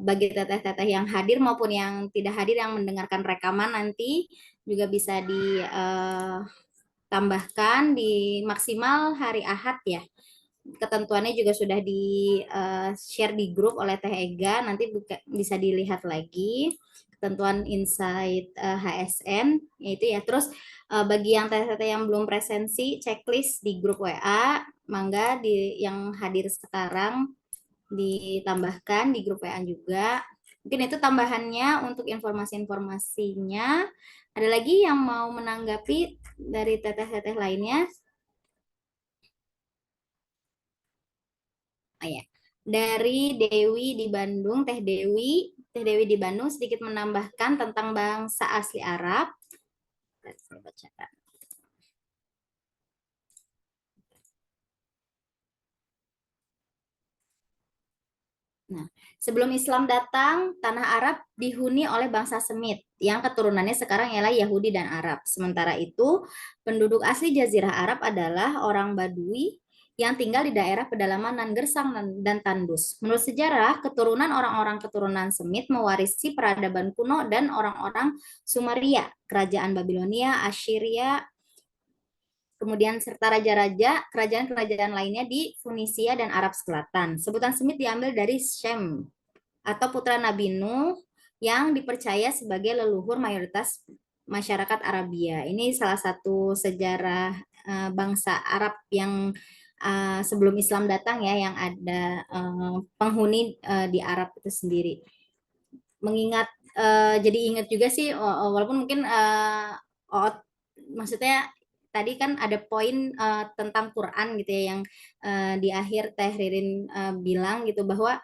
Speaker 1: Bagi teteh-teteh yang hadir maupun yang tidak hadir yang mendengarkan rekaman nanti juga bisa ditambahkan di maksimal hari Ahad ya. Ketentuannya juga sudah di share di grup oleh Teh Ega, nanti bisa dilihat lagi ketentuan insight HSN yaitu ya. Terus bagi yang teteh yang belum presensi, checklist di grup WA, mangga yang hadir sekarang ditambahkan di grup WA juga. Mungkin itu tambahannya untuk informasi-informasinya. Ada lagi yang mau menanggapi dari teteh-teteh lainnya? Ya. Dari Dewi di Bandung, Teh Dewi di Bandung sedikit menambahkan tentang bangsa asli Arab. Saya bacakan. Nah, sebelum Islam datang, tanah Arab dihuni oleh bangsa Semit yang keturunannya sekarang ialah Yahudi dan Arab. Sementara itu, penduduk asli Jazirah Arab adalah orang Badui yang tinggal di daerah pedalaman nan gersang dan tandus. Menurut sejarah, keturunan orang-orang keturunan Semit mewarisi peradaban kuno dan orang-orang Sumeria, kerajaan Babilonia, Assyria, kemudian serta raja-raja kerajaan-kerajaan lainnya di Funisia dan Arab Selatan. Sebutan Semit diambil dari Shem atau putra Nabi Nuh yang dipercaya sebagai leluhur mayoritas masyarakat Arabia. Ini salah satu sejarah bangsa Arab yang sebelum Islam datang ya, yang ada penghuni di Arab itu sendiri. Mengingat jadi ingat juga sih, walaupun mungkin maksudnya tadi kan ada poin tentang Quran gitu ya, yang di akhir Teh Ririn bilang gitu bahwa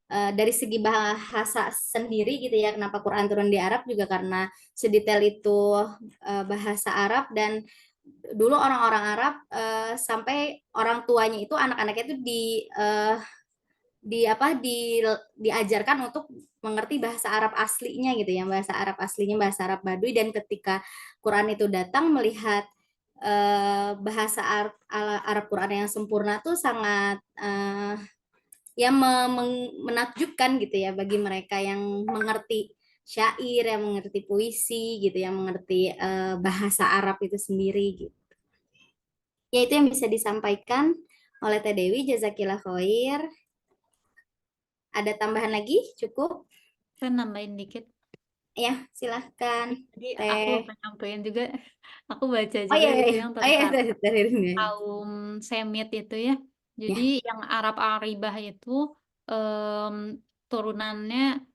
Speaker 1: dari segi bahasa sendiri gitu ya, kenapa Quran turun di Arab juga karena sedetail itu bahasa Arab. Dan dulu orang-orang Arab sampai orang tuanya itu anak-anaknya itu diajarkan untuk mengerti bahasa Arab aslinya gitu ya, bahasa Arab aslinya, bahasa Arab Baduy. Dan ketika Quran itu datang, melihat bahasa Arab Quran yang sempurna tuh sangat ya menakjubkan gitu ya bagi mereka yang mengerti syair, yang mengerti puisi gitu, yang mengerti bahasa Arab itu sendiri gitu. Ya, itu yang bisa disampaikan oleh Teh Dewi. Jazakillah khair. Ada tambahan lagi? Cukup?
Speaker 7: Saya nambahin dikit.
Speaker 1: Ya, silahkan.
Speaker 7: Jadi aku
Speaker 1: Teh.
Speaker 7: lupa nyampein juga. Aku baca
Speaker 1: Oh
Speaker 7: juga
Speaker 1: iya,
Speaker 7: gitu
Speaker 1: iya.
Speaker 7: yang
Speaker 1: Oh iya,
Speaker 7: tentang
Speaker 1: Teh.
Speaker 7: kaum Semit itu ya. Jadi yang Arab Aribah itu turunannya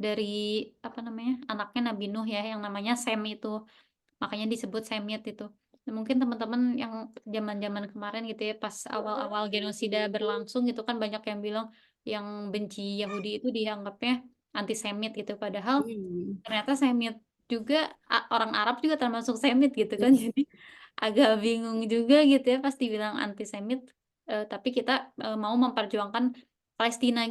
Speaker 7: dari apa namanya, anaknya Nabi Nuh ya, yang namanya Sem itu. Makanya disebut Semit itu. Nah, mungkin teman-teman yang zaman-zaman kemarin gitu ya, pas awal-awal genosida berlangsung gitu kan, banyak yang bilang yang benci Yahudi itu dianggapnya antisemit gitu. Padahal ternyata Semit juga, orang Arab juga termasuk Semit gitu kan. Jadi agak bingung juga gitu ya pas dibilang antisemit, tapi kita mau memperjuangkan Palestina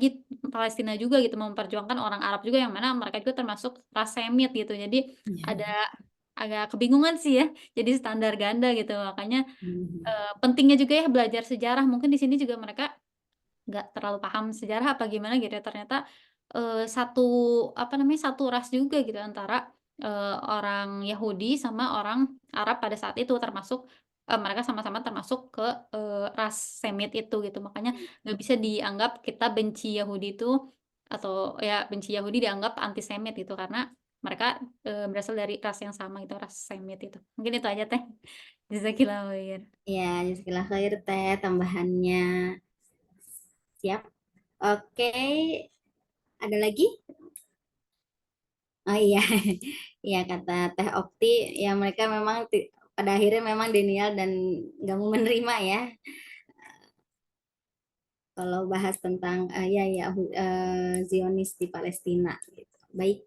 Speaker 7: juga gitu, memperjuangkan orang Arab juga yang mana mereka juga termasuk ras Semit gitu. Jadi ada agak kebingungan sih ya, jadi standar ganda gitu. Makanya pentingnya juga ya belajar sejarah. Mungkin di sini juga mereka nggak terlalu paham sejarah apa gimana gitu ya. Ternyata satu apa namanya, satu ras juga gitu antara orang Yahudi sama orang Arab pada saat itu, termasuk mereka sama-sama termasuk ke ras Semit itu gitu. Makanya nggak bisa dianggap kita benci Yahudi itu, atau ya benci Yahudi dianggap antisemit gitu, karena mereka berasal dari ras yang sama itu, ras Semit itu. Mungkin itu aja Teh. Jazakillah khair.
Speaker 1: Ya, jazakillah khair Teh tambahannya. Siap. Oke. Ada lagi? Oh iya. Iya, kata Teh Okti, ya mereka memang pada akhirnya memang denial dan nggak mau menerima ya kalau bahas tentang Zionis di Palestina gitu. Baik,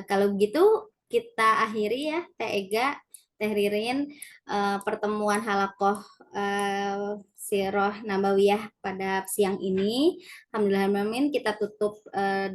Speaker 1: kalau begitu kita akhiri ya Teh Ega, Teh Ririn, pertemuan Halaqah Sirah Nabawiyah pada siang ini. Alhamdulillahirrahmanirrahim, kita tutup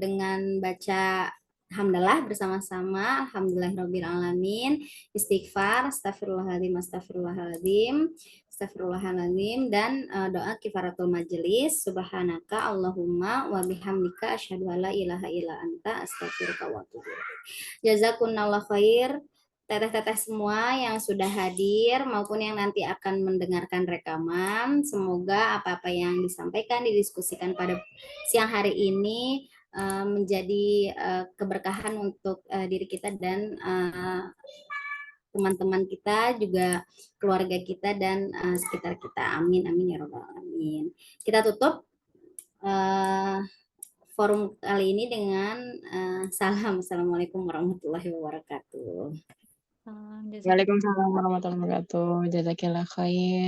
Speaker 1: dengan baca hamdalah bersama-sama. Alhamdulillahirrahmanirrahim. Istighfar, astagfirullahaladzim, astagfirullahaladzim, astagfirullahaladzim, dan doa kifaratul majelis. Subhanaka Allahumma wa bihamdika asyhadu alla ilaha illa anta astaghfiruka wa atubu ilaik. Jazakumullah khair teteh-teteh semua yang sudah hadir maupun yang nanti akan mendengarkan rekaman. Semoga apa-apa yang disampaikan, didiskusikan pada siang hari ini menjadi keberkahan untuk diri kita dan teman-teman kita, juga keluarga kita dan sekitar kita. Amin, amin ya rabbal alamin. Kita tutup forum kali ini dengan salam. Assalamualaikum warahmatullahi wabarakatuh.
Speaker 7: Jazakallah.
Speaker 8: Waalaikumsalam warahmatullahi wabarakatuh. Jazakillah khair.